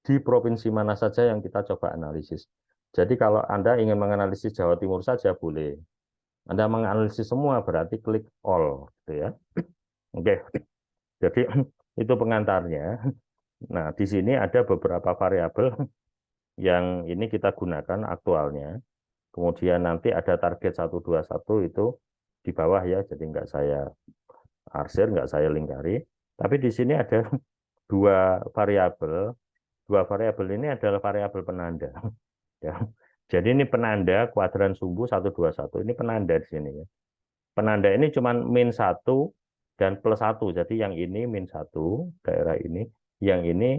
di provinsi mana saja yang kita coba analisis. Jadi kalau Anda ingin menganalisis Jawa Timur saja boleh. Anda menganalisis semua berarti klik all, gitu ya. Oke, jadi itu pengantarnya. Nah, di sini ada beberapa variabel yang ini kita gunakan aktualnya. Kemudian nanti ada target 121 itu di bawah ya, jadi nggak saya arsir, nggak saya lingkari. Tapi di sini ada 2 variabel. 2 variabel ini adalah variabel penanda. Ya. Jadi ini penanda kuadran sumbu 121. Ini penanda di sini ya. Penanda ini cuma -1 dan +1. Jadi yang ini -1 daerah ini, yang ini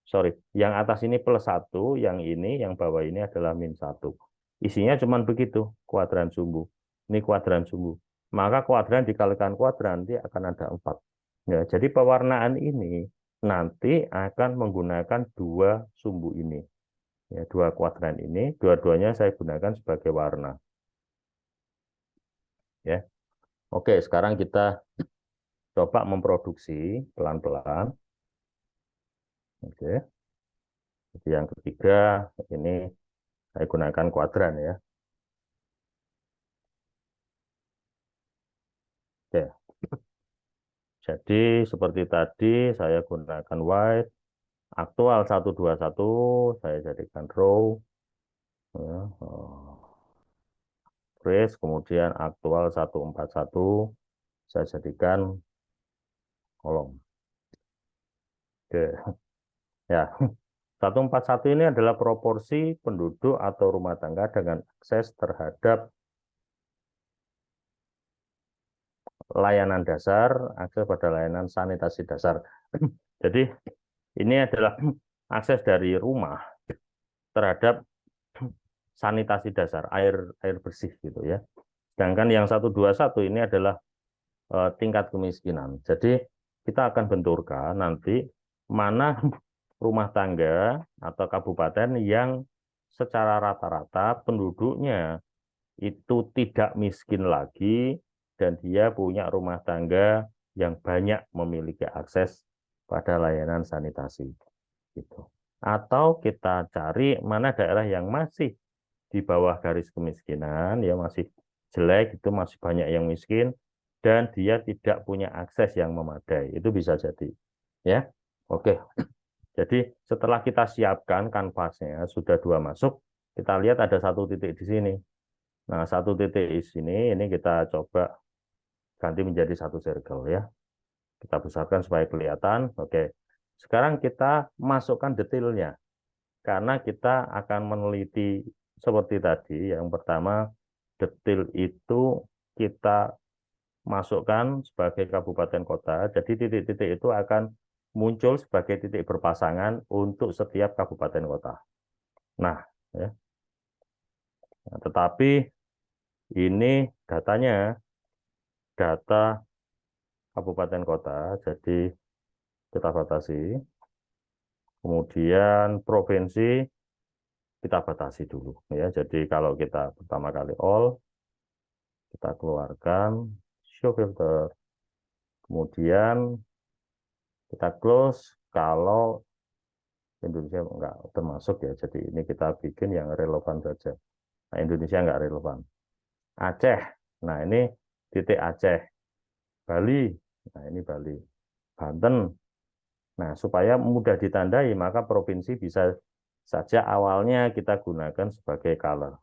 sorry, yang atas ini +1, yang ini, yang bawah ini adalah -1. Isinya cuma begitu, kuadran sumbu. Ini kuadran sumbu. Maka kuadran dikalikan kuadran nanti akan ada 4. Ya, jadi pewarnaan ini nanti akan menggunakan 2 sumbu ini. Ya, 2 kuadran ini, dua-duanya saya gunakan sebagai warna. Ya. Oke, sekarang kita coba memproduksi pelan-pelan. Oke. Jadi yang ketiga ini saya gunakan kuadran ya. Oke. Jadi seperti tadi saya gunakan white, aktual 121 saya jadikan row, ya, trace, kemudian aktual 141 saya jadikan kolom. Oke. Ya, 141 ini adalah proporsi penduduk atau rumah tangga dengan akses terhadap layanan dasar, akses pada layanan sanitasi dasar. Jadi ini adalah akses dari rumah terhadap sanitasi dasar, air air bersih gitu ya. Sedangkan yang 121 ini adalah tingkat kemiskinan. Jadi kita akan benturkan nanti mana rumah tangga atau kabupaten yang secara rata-rata penduduknya itu tidak miskin lagi dan dia punya rumah tangga yang banyak memiliki akses pada layanan sanitasi gitu. Atau kita cari mana daerah yang masih di bawah garis kemiskinan, ya masih jelek, itu masih banyak yang miskin dan dia tidak punya akses yang memadai. Itu bisa jadi. Ya. Oke. Jadi setelah kita siapkan kanvasnya sudah dua masuk, kita lihat ada satu titik di sini. Nah, satu titik di sini ini kita coba ganti menjadi satu circle ya. Kita besarkan supaya kelihatan. Oke. Sekarang kita masukkan detailnya karena kita akan meneliti seperti tadi. Yang pertama, detail itu kita masukkan sebagai kabupaten kota. Jadi titik-titik itu akan muncul sebagai titik berpasangan untuk setiap kabupaten kota. Nah, ya. Nah, tetapi ini datanya data kabupaten kota, jadi kita batasi. Kemudian provinsi kita batasi dulu ya. Jadi kalau kita pertama kali all, kita keluarkan show filter. Kemudian kita close kalau Indonesia enggak termasuk ya. Jadi ini kita bikin yang relevan saja. Nah, Indonesia enggak relevan. Aceh. Nah, ini titik Aceh. Bali. Nah, ini Bali. Banten. Nah, supaya mudah ditandai, maka provinsi bisa saja awalnya kita gunakan sebagai color.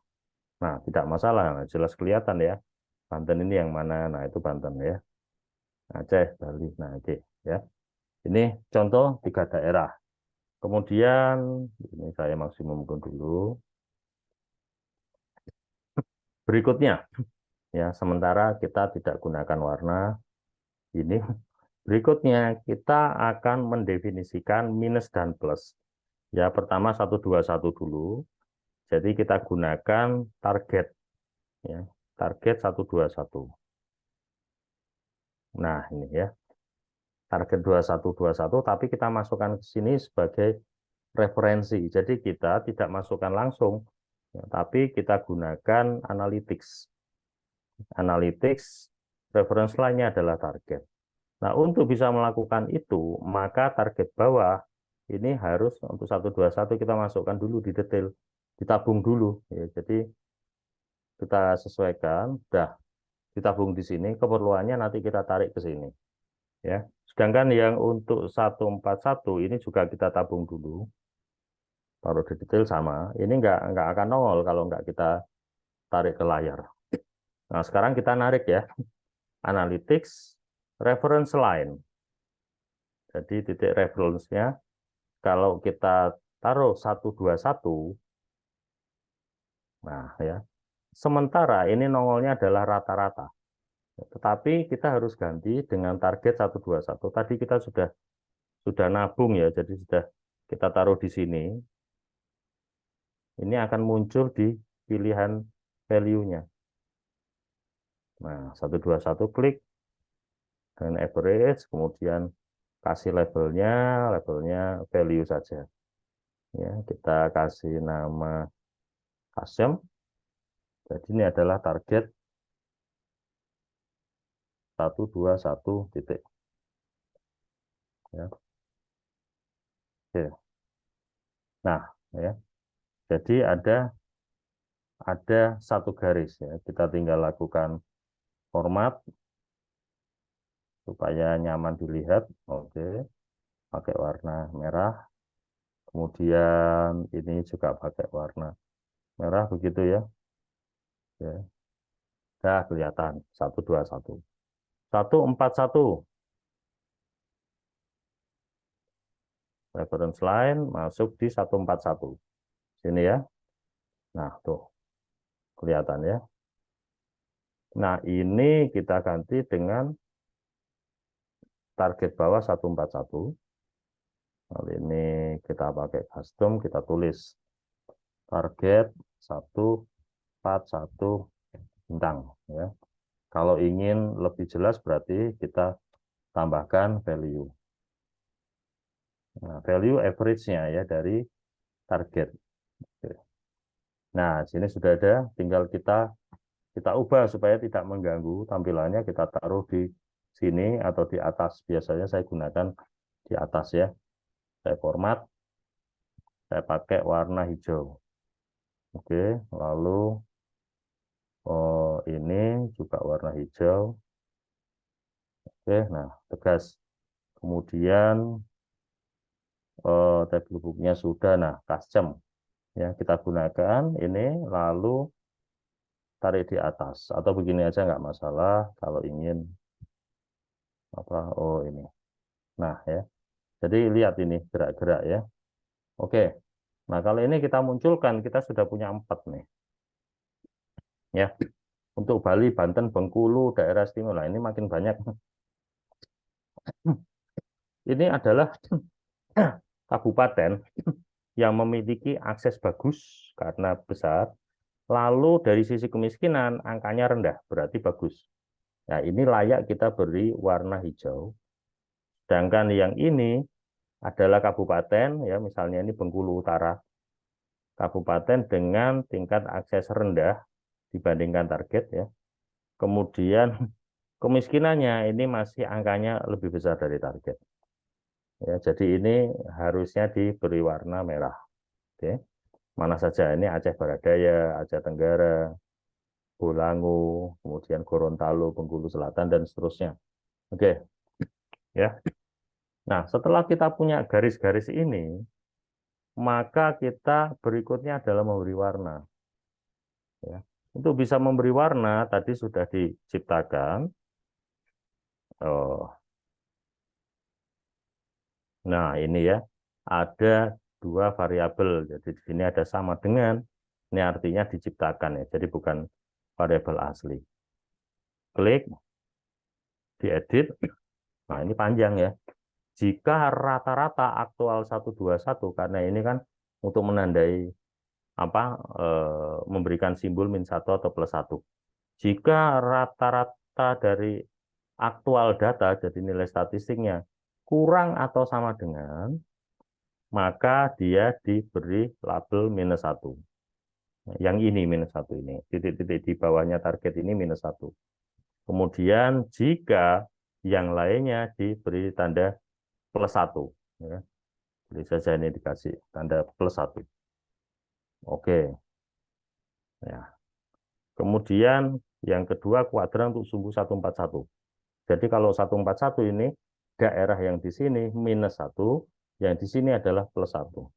Nah, tidak masalah, nah, jelas kelihatan ya. Banten ini yang mana? Nah, itu Banten ya. Aceh, Bali. Nah, oke ya. Ini contoh tiga daerah. Kemudian ini saya maksimumkan dulu. Berikutnya ya, sementara kita tidak gunakan warna ini. Berikutnya kita akan mendefinisikan minus dan plus. Ya, pertama 121 dulu. Jadi kita gunakan target ya. Target 121. Nah, ini ya. Target 2121 tapi kita masukkan ke sini sebagai referensi. Jadi kita tidak masukkan langsung ya, tapi kita gunakan analytics. Analytics reference line-nya adalah target. Nah, untuk bisa melakukan itu, maka target bawah ini harus untuk 121 kita masukkan dulu di detail, ditabung dulu ya. Jadi kita sesuaikan, dah ditabung di sini, keperluannya nanti kita tarik ke sini ya. Sedangkan yang untuk 141 ini juga kita tabung dulu, taruh di detail sama. Ini nggak akan nongol kalau nggak kita tarik ke layar. Nah, sekarang kita narik ya, analytics, reference line. Jadi titik reference-nya kalau kita taruh 121, nah ya, sementara ini nongolnya adalah rata-rata. Tetapi kita harus ganti dengan target 121. Tadi kita sudah nabung ya, jadi sudah kita taruh di sini. Ini akan muncul di pilihan value-nya. Nah, 121 klik dan average, kemudian kasih labelnya value saja. Ya, kita kasih nama custom. Jadi ini adalah target 121 titik. Ya. Oke. Nah, ya. Jadi ada satu garis ya. Kita tinggal lakukan format supaya nyaman dilihat. Oke. Pakai warna merah. Kemudian ini juga pakai warna merah begitu ya. Ya. Dah kelihatan 121. 141. Reference line masuk di 141. Sini ya. Nah, tuh kelihatan ya. Nah, ini kita ganti dengan target bawah 141. Kali ini kita pakai custom, kita tulis target 141 bintang ya. Kalau ingin lebih jelas berarti kita tambahkan value. Nah, value average-nya ya dari target. Nah, sini sudah ada, tinggal kita ubah supaya tidak mengganggu tampilannya, kita taruh di sini atau di atas. Biasanya saya gunakan di atas ya. Saya format, saya pakai warna hijau. Oke, lalu ini juga warna hijau. Oke, nah tegas. Kemudian table book-nya sudah, nah custom ya kita gunakan ini, lalu tarik di atas atau begini aja nggak masalah kalau ingin apa. Oh ini, nah ya. Jadi lihat ini gerak-gerak ya. Oke, nah kalau ini kita munculkan kita sudah punya 4 nih ya. Untuk Bali, Banten, Bengkulu, daerah istimewa ini makin banyak. Ini adalah kabupaten yang memiliki akses bagus karena besar, lalu dari sisi kemiskinan angkanya rendah, berarti bagus. Nah, ini layak kita beri warna hijau. Sedangkan yang ini adalah kabupaten, ya misalnya ini Bengkulu Utara, kabupaten dengan tingkat akses rendah dibandingkan target ya. Kemudian kemiskinannya ini masih angkanya lebih besar dari target. Ya, jadi ini harusnya diberi warna merah. Oke. Mana saja ini Aceh Barat Daya, Aceh Tenggara, Bolango, kemudian Gorontalo, Bengkulu Selatan dan seterusnya. Oke, ya. Nah, setelah kita punya garis-garis ini, maka kita berikutnya adalah memberi warna. Ya. Untuk bisa memberi warna tadi sudah diciptakan. Oh, nah ini ya, ada 2 variabel. Jadi di sini ada sama dengan, ini artinya diciptakan ya. Jadi bukan variabel asli. Klik, diedit. Nah ini panjang ya. Jika rata-rata aktual 121, karena ini kan untuk menandai apa memberikan simbol -1 atau +1. Jika rata-rata dari aktual data, jadi nilai statistiknya kurang atau sama dengan, maka dia diberi label -1. Yang ini -1 ini, titik-titik di bawahnya target ini -1. Kemudian jika yang lainnya diberi tanda +1. Ya. Jadi saja ini dikasih tanda +1. Oke. Ya. Kemudian yang kedua kuadran untuk sumbu 141. Jadi kalau 141 ini daerah yang di sini -1, yang di sini adalah +1.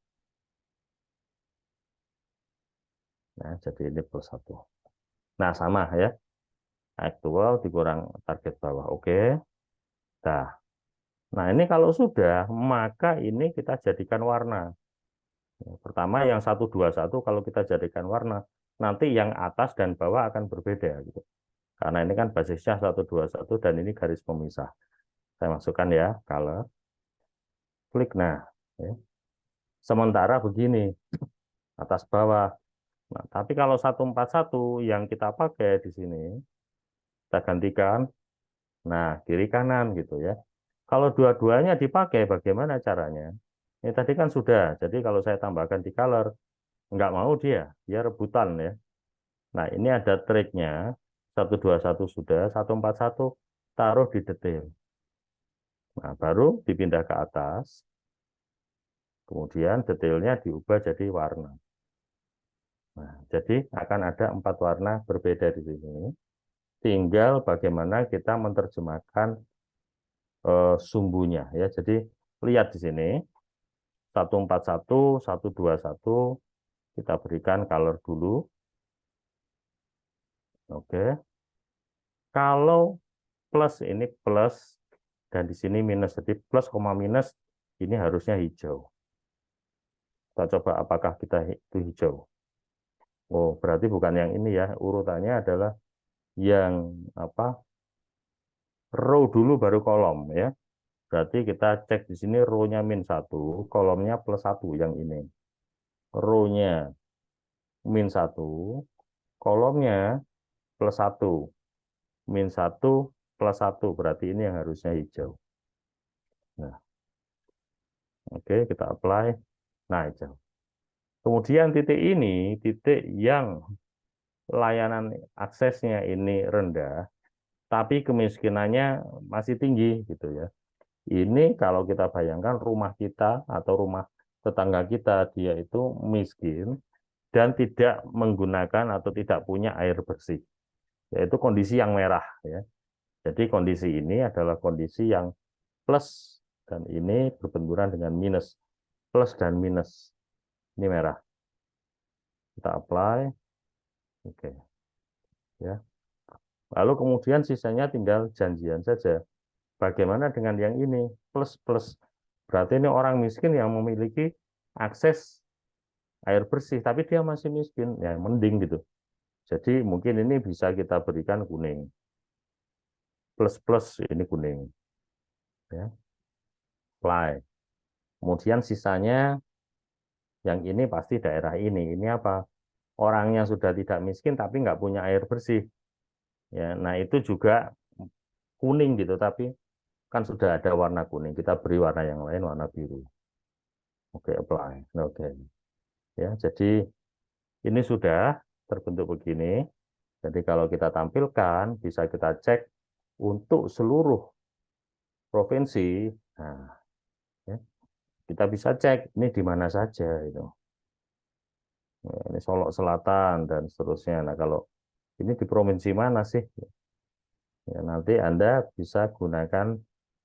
Nah, jadi ini +1. Nah, sama ya. Aktual dikurang target bawah. Oke. Nah, ini kalau sudah, maka ini kita jadikan warna. Pertama yang 121 kalau kita jadikan warna, nanti yang atas dan bawah akan berbeda gitu. Karena ini kan basisnya 121 dan ini garis pemisah. Saya masukkan ya, color. Klik nah. Ya. Sementara begini, atas bawah. Nah, tapi kalau 141 yang kita pakai di sini, kita gantikan, nah kiri kanan gitu ya. Kalau dua-duanya dipakai, bagaimana caranya? Ini tadi kan sudah, jadi kalau saya tambahkan di color, nggak mau dia rebutan ya. Nah ini ada triknya, 121 sudah, 141 taruh di detail. Nah baru dipindah ke atas, Kemudian detailnya diubah jadi warna. Nah, jadi akan ada 4 warna berbeda di sini. Tinggal bagaimana kita menerjemahkan sumbunya ya. Jadi lihat di sini 141, 121 kita berikan color dulu. Oke. Kalau plus ini plus dan di sini minus. Jadi plus koma minus ini harusnya hijau. Kita coba apakah kita itu hijau. Oh, berarti bukan yang ini ya. Urutannya adalah yang apa? Row dulu baru kolom ya. Berarti kita cek di sini row-nya -1, kolomnya +1 yang ini. Row-nya -1, kolomnya +1. -1 +1 berarti ini yang harusnya hijau. Nah, oke kita apply. Nah, hijau. Kemudian titik ini titik yang layanan aksesnya ini rendah, tapi kemiskinannya masih tinggi gitu ya. Ini kalau kita bayangkan rumah kita atau rumah tetangga kita, dia itu miskin dan tidak menggunakan atau tidak punya air bersih, yaitu kondisi yang merah ya. Jadi kondisi ini adalah kondisi yang plus dan ini berbenturan dengan minus. Plus dan minus. Ini merah. Kita apply. Oke. Ya. Lalu kemudian sisanya tinggal janjian saja. Bagaimana dengan yang ini? Plus plus. Berarti ini orang miskin yang memiliki akses air bersih, tapi dia masih miskin. Ya, mending gitu. Jadi mungkin ini bisa kita berikan kuning. Plus plus ini kuning. Ya. Apply. Kemudian sisanya yang ini pasti daerah ini. Ini apa? Orangnya sudah tidak miskin tapi nggak punya air bersih. Ya, nah itu juga kuning gitu, tapi kan sudah ada warna kuning. Kita beri warna yang lain, warna biru. Oke, apply. Oke. Ya, jadi ini sudah terbentuk begini. Jadi kalau kita tampilkan, bisa kita cek untuk seluruh provinsi. Nah, ya, kita bisa cek ini di mana saja itu. Ya, ini Solok Selatan dan seterusnya. Nah, kalau ini di provinsi mana sih? Ya, nanti Anda bisa gunakan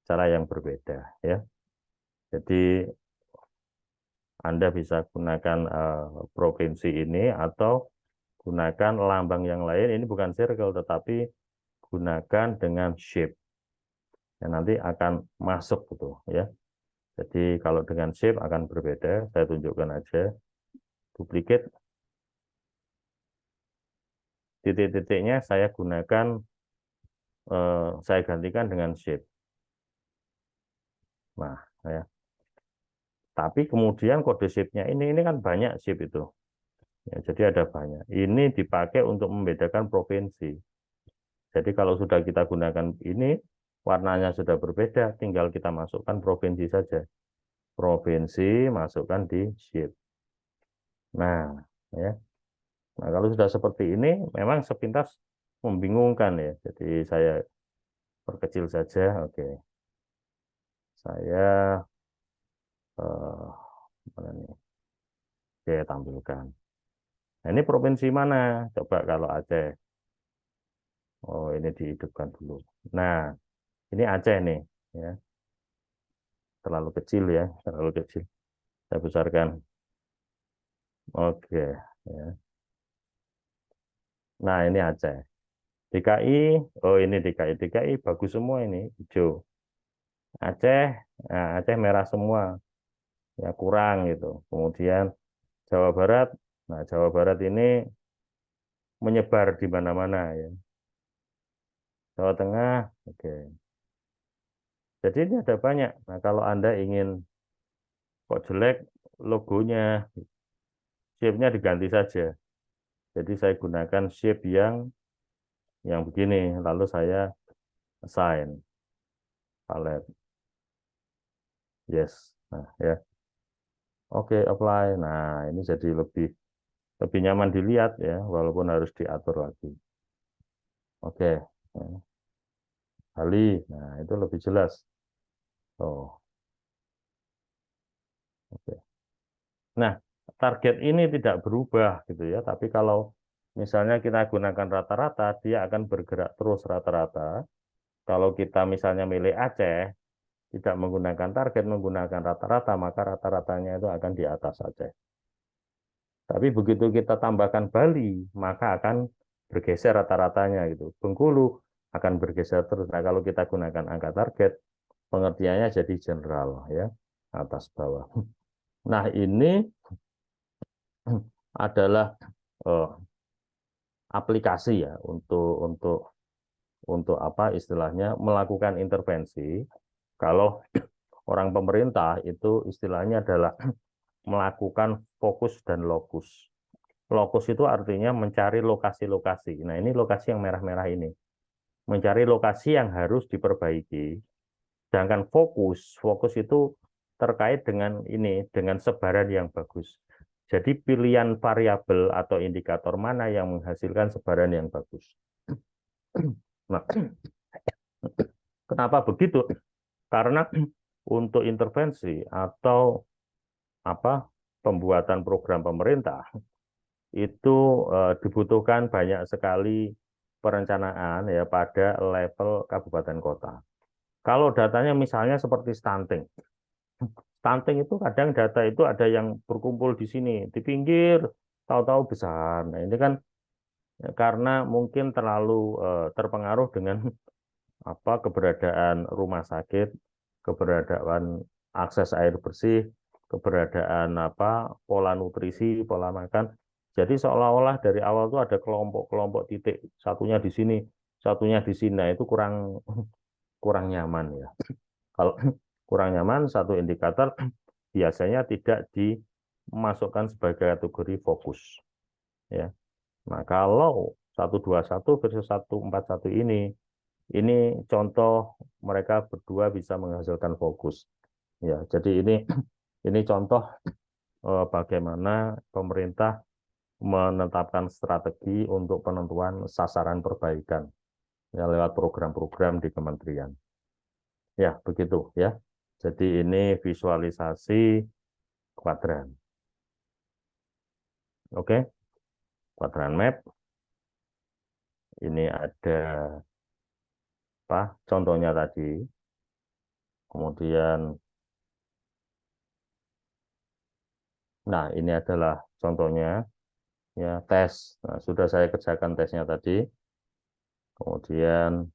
cara yang berbeda ya. Jadi Anda bisa gunakan provinsi ini atau gunakan lambang yang lain. Ini bukan circle tetapi gunakan dengan shape. Ya, nanti akan masuk gitu ya. Jadi kalau dengan shape akan berbeda. Saya tunjukkan aja. Duplicate. Titik-titiknya saya gunakan, saya gantikan dengan shape. Nah, ya. Tapi kemudian kode shape-nya ini kan banyak shape itu. Ya, jadi ada banyak. Ini dipakai untuk membedakan provinsi. Jadi kalau sudah kita gunakan ini, warnanya sudah berbeda, tinggal kita masukkan provinsi saja. Provinsi, masukkan di shape. Nah, ya. Nah, kalau sudah seperti ini, memang sepintas membingungkan ya. Jadi saya perkecil saja. Oke. Saya mana nih? Saya tampilkan. Nah, ini provinsi mana? Coba kalau Aceh. Oh, ini dihidupkan dulu. Nah, ini Aceh nih, ya. Terlalu kecil ya, terlalu kecil. Saya besarkan. Oke, ya. Nah, ini Aceh. DKI, oh ini DKI. DKI bagus semua ini, hijau. Aceh, nah, Aceh merah semua. Ya kurang gitu. Kemudian Jawa Barat. Nah, Jawa Barat ini menyebar di mana-mana ya. Jawa Tengah, oke. Jadi ini ada banyak. Nah, kalau Anda ingin kok jelek logonya, shape-nya diganti saja. Jadi saya gunakan shape yang begini, lalu saya assign palette. Yes. Nah, ya. Oke, apply. Nah, ini jadi lebih lebih nyaman dilihat ya, walaupun harus diatur lagi. Oke. Ya. Bali. Nah, itu lebih jelas. Oh, oke. Nah, target ini tidak berubah gitu ya, tapi kalau misalnya kita gunakan rata-rata, dia akan bergerak terus rata-rata. Kalau kita misalnya milih Aceh, tidak menggunakan target, menggunakan rata-rata, maka rata-ratanya itu akan di atas Aceh. Tapi begitu kita tambahkan Bali, maka akan bergeser rata-ratanya gitu. Bengkulu akan bergeser terus. Nah, kalau kita gunakan angka target, pengertiannya jadi general ya, atas bawah. Nah, ini adalah eh, aplikasi ya untuk apa istilahnya melakukan intervensi. Kalau orang pemerintah itu istilahnya adalah melakukan fokus dan lokus. Lokus itu artinya mencari lokasi-lokasi. Nah, ini lokasi yang merah-merah ini. Mencari lokasi yang harus diperbaiki. Sedangkan fokus, fokus itu terkait dengan ini, dengan sebaran yang bagus. Jadi pilihan variabel atau indikator mana yang menghasilkan sebaran yang bagus. Nah, kenapa begitu? Karena untuk intervensi atau apa pembuatan program pemerintah itu dibutuhkan banyak sekali perencanaan ya pada level kabupaten kota. Kalau datanya misalnya seperti stunting, stunting itu kadang data itu ada yang berkumpul di sini, di pinggir, tahu-tahu besar. Nah, ini kan karena mungkin terlalu terpengaruh dengan apa keberadaan rumah sakit, keberadaan akses air bersih, keberadaan apa pola nutrisi, pola makan. Jadi seolah-olah dari awal itu ada kelompok-kelompok titik, satunya di sini, satunya di sini. Nah, itu kurang kurang nyaman ya. Kalau kurang nyaman, satu indikator biasanya tidak dimasukkan sebagai kategori fokus. Ya. Nah, kalau 121 versus 141 ini contoh mereka berdua bisa menghasilkan fokus. Ya, jadi ini contoh bagaimana pemerintah menetapkan strategi untuk penentuan sasaran perbaikan ya lewat program-program di kementerian. Ya, begitu ya. Jadi ini visualisasi kuadran. Oke, kuadran map. Ini ada apa? Contohnya tadi. Kemudian, nah ini adalah contohnya ya tes. Nah, sudah saya kerjakan tesnya tadi. Kemudian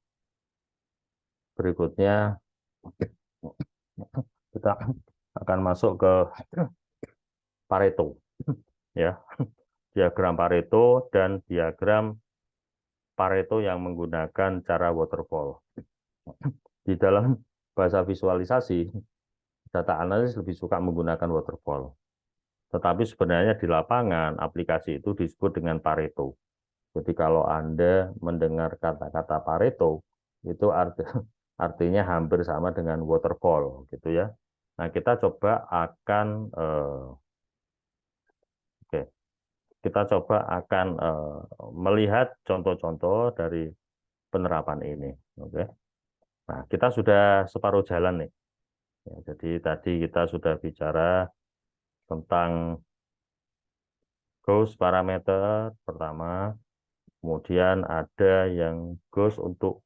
berikutnya kita akan masuk ke Pareto ya, diagram Pareto dan diagram Pareto yang menggunakan cara waterfall. Di dalam bahasa visualisasi, data analis lebih suka menggunakan waterfall. Tetapi sebenarnya di lapangan, aplikasi itu disebut dengan Pareto. Jadi kalau Anda mendengar kata-kata Pareto, itu artinya hampir sama dengan waterfall, gitu ya. Nah, kita coba akan oke, kita coba akan melihat contoh-contoh dari penerapan ini. Oke. Nah, kita sudah separuh jalan nih. Ya, jadi tadi kita sudah bicara tentang goals parameter pertama, kemudian ada yang goals untuk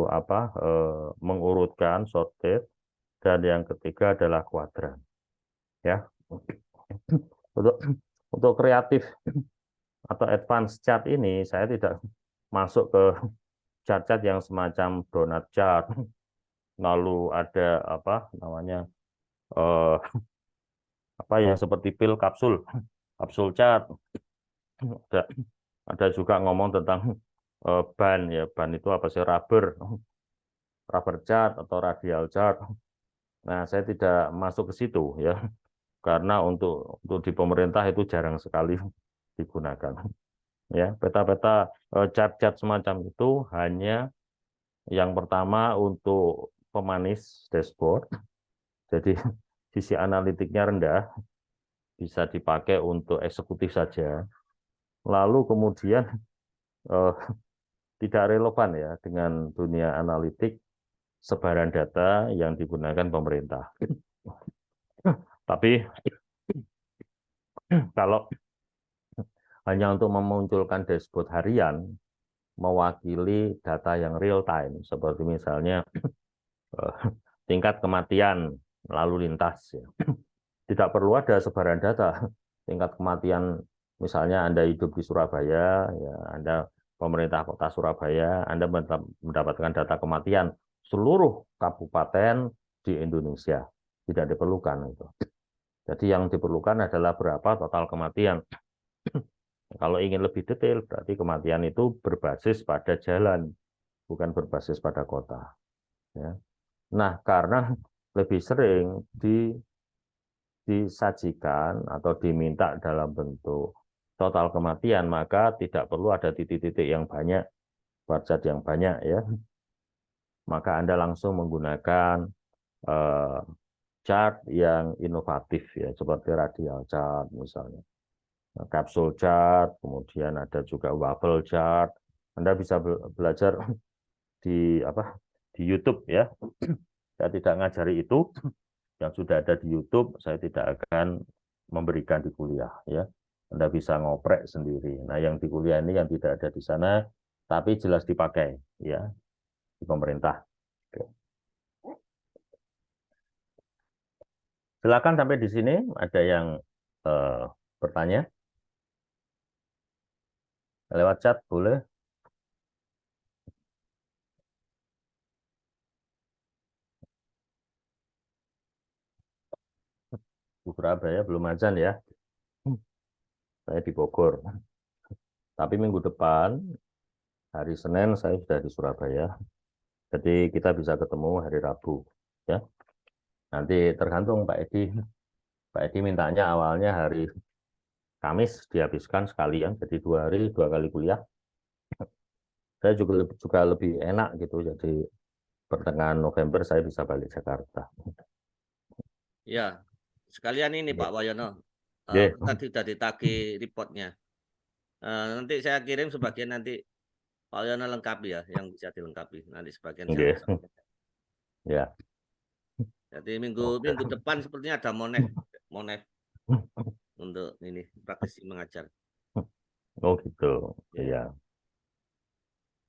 apa mengurutkan sorted, dan yang ketiga adalah kuadran. Ya, untuk untuk kreatif atau advance chart ini saya tidak masuk ke chart-chart yang semacam donut chart, lalu ada apa namanya eh, apa yang seperti pil kapsul, kapsul chart. Ada, ada juga ngomong tentang ban ya, ban itu apa sih rubber, rubber chart atau radial chart. Nah, saya tidak masuk ke situ ya, karena untuk di pemerintah itu jarang sekali digunakan. Ya, peta-peta chart-chart semacam itu hanya yang pertama untuk pemanis dashboard. Jadi sisi analitiknya rendah, bisa dipakai untuk eksekutif saja. Lalu kemudian eh, tidak relevan ya dengan dunia analitik sebaran data yang digunakan pemerintah. Tapi kalau hanya untuk memunculkan dashboard harian mewakili data yang real time, seperti misalnya tingkat kematian lalu lintas. Ya. Tidak perlu ada sebaran data. Tingkat kematian, misalnya Anda hidup di Surabaya, ya Anda pemerintah kota Surabaya, Anda mendapatkan data kematian seluruh kabupaten di Indonesia. Tidak diperlukan itu. Jadi yang diperlukan adalah berapa total kematian. Kalau ingin lebih detail, berarti kematian itu berbasis pada jalan, bukan berbasis pada kota. Ya. Nah, karena lebih sering disajikan atau diminta dalam bentuk total kematian, maka tidak perlu ada titik-titik yang banyak, bar chart yang banyak ya. Maka Anda langsung menggunakan chart yang inovatif ya, seperti radial chart misalnya. Capsule chart, kemudian ada juga waffle chart. Anda bisa belajar di YouTube ya. Saya tidak ngajari itu, yang sudah ada di YouTube saya tidak akan memberikan di kuliah ya. Anda bisa ngoprek sendiri. Nah, yang di kuliah ini yang tidak ada di sana tapi jelas dipakai ya di pemerintah. Silakan sampai di sini ada yang bertanya lewat chat boleh. Di Surabaya belum azan ya. Saya di Bogor. Tapi minggu depan hari Senin saya sudah di Surabaya. Jadi kita bisa ketemu hari Rabu ya. Nanti tergantung Pak Edi. Pak Edi mintanya awalnya hari Kamis dihabiskan sekalian, jadi 2 hari 2 kali kuliah. Saya juga lebih enak gitu, jadi pertengahan November saya bisa balik Jakarta. Ya, sekalian ini Pak Wayono, Yeah. tadi sudah ditagih reportnya. Nanti saya kirim sebagian, nanti Pak Wayono lengkapi ya, yang bisa dilengkapi. Nanti sebagian saya Yeah. WhatsApp. Ya. Jadi minggu depan sepertinya ada Monef untuk ini praktisi mengajar. Oh gitu. Ya. Iya.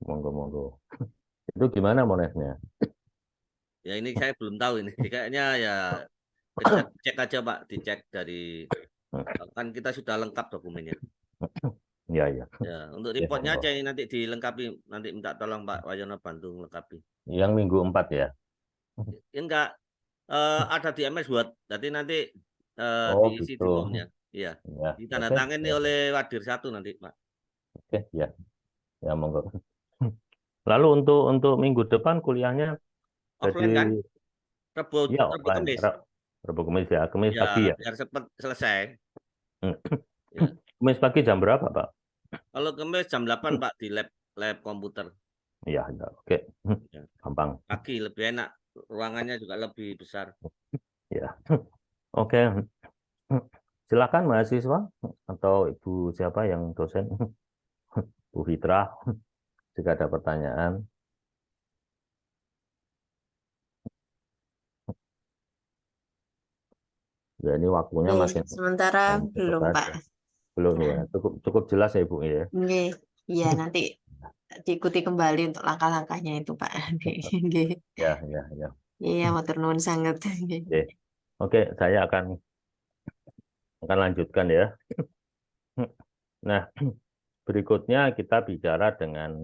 Monggo. Itu gimana monefnya? Ya ini saya belum tahu ini. Kayaknya ya cek aja Pak, dicek dari kan kita sudah lengkap dokumennya. Iya, iya. Ya, untuk Ya, reportnya monggo. aja ini nanti dilengkapi, nanti minta tolong Pak Wayono bantu lengkapi. Yang minggu 4 ya? Enggak, ada di MS Word. Jadi nanti Oh diisi gitu. di formnya. Iya. Ya, oke. Ditandatangani Ya, oleh Wadir 1 nanti, Pak. oke, ya. Ya, monggo. Lalu untuk minggu depan kuliahnya jadi Offline kan? Rebo ya Rebo offline. Kamis. Rabu Kamis ya, Kamis Ya, pagi ya. biar cepat selesai. Ya. Kamis pagi jam berapa, Pak? Kalau Kamis jam 8, Pak, di lab komputer. Iya, ya, oke. Ya. Gampang. Pagi lebih enak. Ruangannya juga lebih besar. Ya. Oke. Silakan mahasiswa atau Ibu siapa yang dosen? Bu Fitra, jika ada pertanyaan. Ya, ini waktunya makin Sementara belum, dekat. Pak. Belum ya. Nah, Cukup jelas ya, Ibu ya. nggih. Iya, nanti diikuti kembali untuk langkah-langkahnya itu, Pak. Nggih. Ya. Iya, matur nuwun sanget. Nggih. Oke. Oke, saya akan lanjutkan ya. Nah, berikutnya kita bicara dengan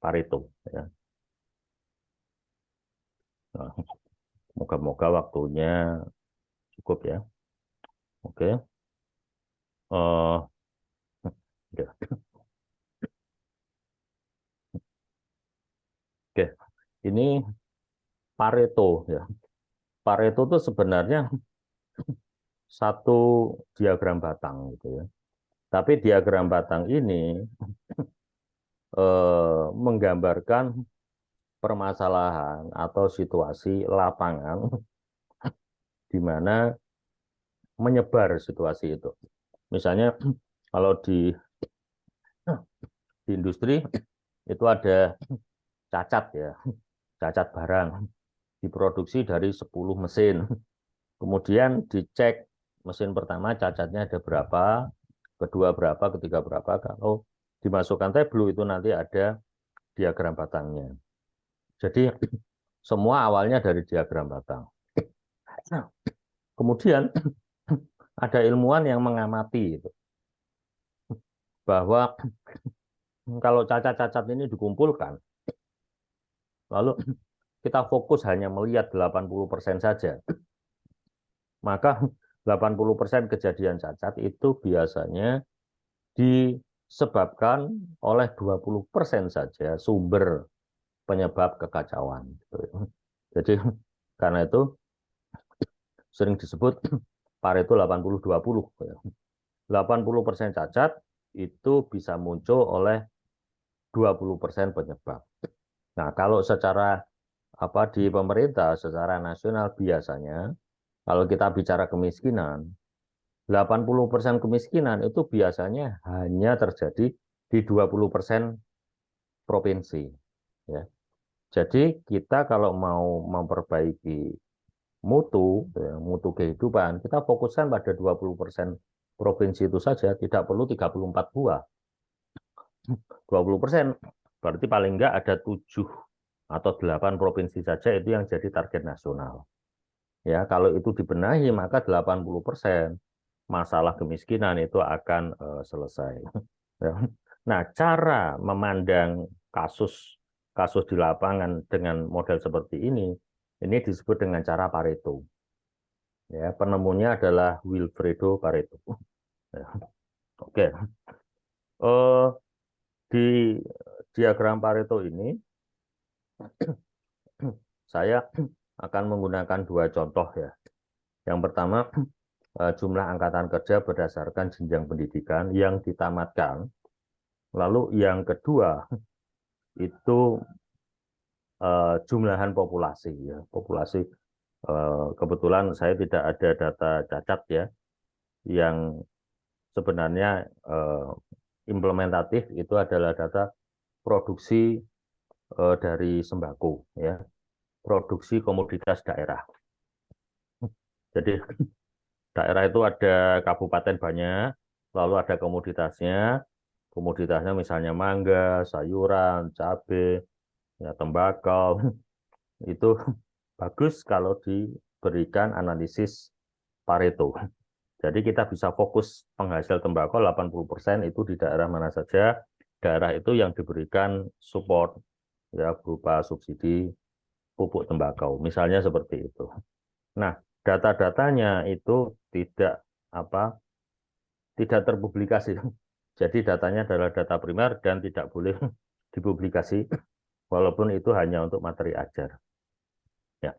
Pareto ya. Nah, moga-moga waktunya cukup ya. Oke. Ya. Oke. Ini Pareto ya. Pareto itu sebenarnya satu diagram batang gitu ya. Tapi diagram batang ini menggambarkan permasalahan atau situasi lapangan di mana menyebar situasi itu. Misalnya kalau di industri itu ada cacat ya, cacat barang diproduksi dari 10 mesin. Kemudian dicek mesin pertama cacatnya ada berapa, kedua berapa, ketiga berapa. Kalau dimasukkan Tableau itu nanti ada diagram batangnya. Jadi semua awalnya dari diagram batang. Nah, kemudian ada ilmuwan yang mengamati itu, bahwa kalau cacat-cacat ini dikumpulkan, lalu kita fokus hanya melihat 80% saja, maka 80% kejadian cacat itu biasanya disebabkan oleh 20% saja sumber penyebab kekacauan. Jadi karena itu sering disebut Pareto 80-20. 80% cacat itu bisa muncul oleh 20% penyebab. Nah, kalau secara di pemerintah secara nasional biasanya kalau kita bicara kemiskinan, 80% kemiskinan itu biasanya hanya terjadi di 20% provinsi. Ya. Jadi kita kalau mau memperbaiki mutu kehidupan, kita fokuskan pada 20% provinsi itu saja, tidak perlu 34 buah. 20%, berarti paling enggak ada 7 atau 8 provinsi saja itu yang jadi target nasional. Ya, kalau itu dibenahi maka 80% masalah kemiskinan itu akan selesai. Nah, cara memandang kasus di lapangan dengan model seperti ini disebut dengan cara Pareto. Ya, penemunya adalah Wilfredo Pareto. Ya. Oke. Di diagram Pareto ini saya akan menggunakan 2 contoh ya. Yang pertama, jumlah angkatan kerja berdasarkan jenjang pendidikan yang ditamatkan. Lalu yang kedua itu jumlahan populasi ya. Populasi kebetulan saya tidak ada data cacat ya. Yang sebenarnya implementatif itu adalah data produksi dari sembako ya. Produksi komoditas daerah. Jadi daerah itu ada kabupaten banyak, lalu ada komoditasnya. Komoditasnya misalnya mangga, sayuran, cabai, ya, tembakau. Itu bagus kalau diberikan analisis Pareto. Jadi kita bisa fokus penghasil tembakau 80% itu di daerah mana saja. Daerah itu yang diberikan support ya berupa subsidi pupuk tembakau. Misalnya seperti itu. Nah, data-datanya itu tidak terpublikasi. Jadi datanya adalah data primer dan tidak boleh dipublikasi walaupun itu hanya untuk materi ajar. Ya.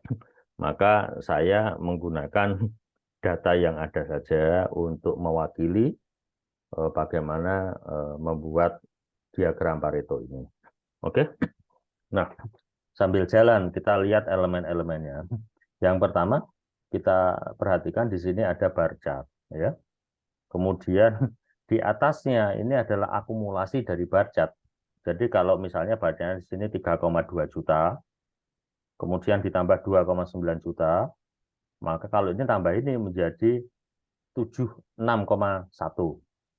Maka saya menggunakan data yang ada saja untuk mewakili bagaimana membuat diagram Pareto ini. Oke. Nah, sambil jalan kita lihat elemen-elemennya. Yang pertama, kita perhatikan di sini ada bar chart ya. Kemudian di atasnya ini adalah akumulasi dari bar chart. Jadi kalau misalnya barnya di sini 3,2 juta, kemudian ditambah 2,9 juta, maka kalau ini tambah ini menjadi 6,1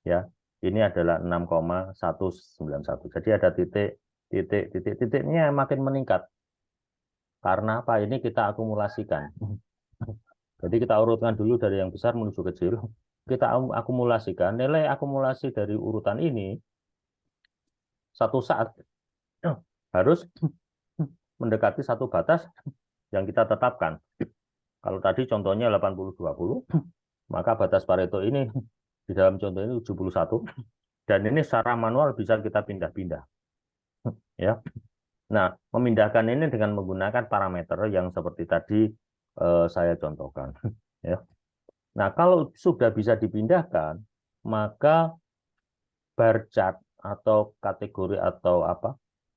ya. Ini adalah 6,191. Jadi ada titiknya makin meningkat. Karena apa? Ini kita akumulasikan. Jadi kita urutkan dulu dari yang besar menuju kecil. Kita akumulasikan, nilai akumulasi dari urutan ini satu saat harus mendekati satu batas yang kita tetapkan. Kalau tadi contohnya 80-20, maka batas Pareto ini di dalam contoh ini 71, dan ini secara manual bisa kita pindah-pindah. Ya. Nah, memindahkan ini dengan menggunakan parameter yang seperti tadi saya contohkan. Ya. Nah, kalau sudah bisa dipindahkan, maka bar chart atau kategori atau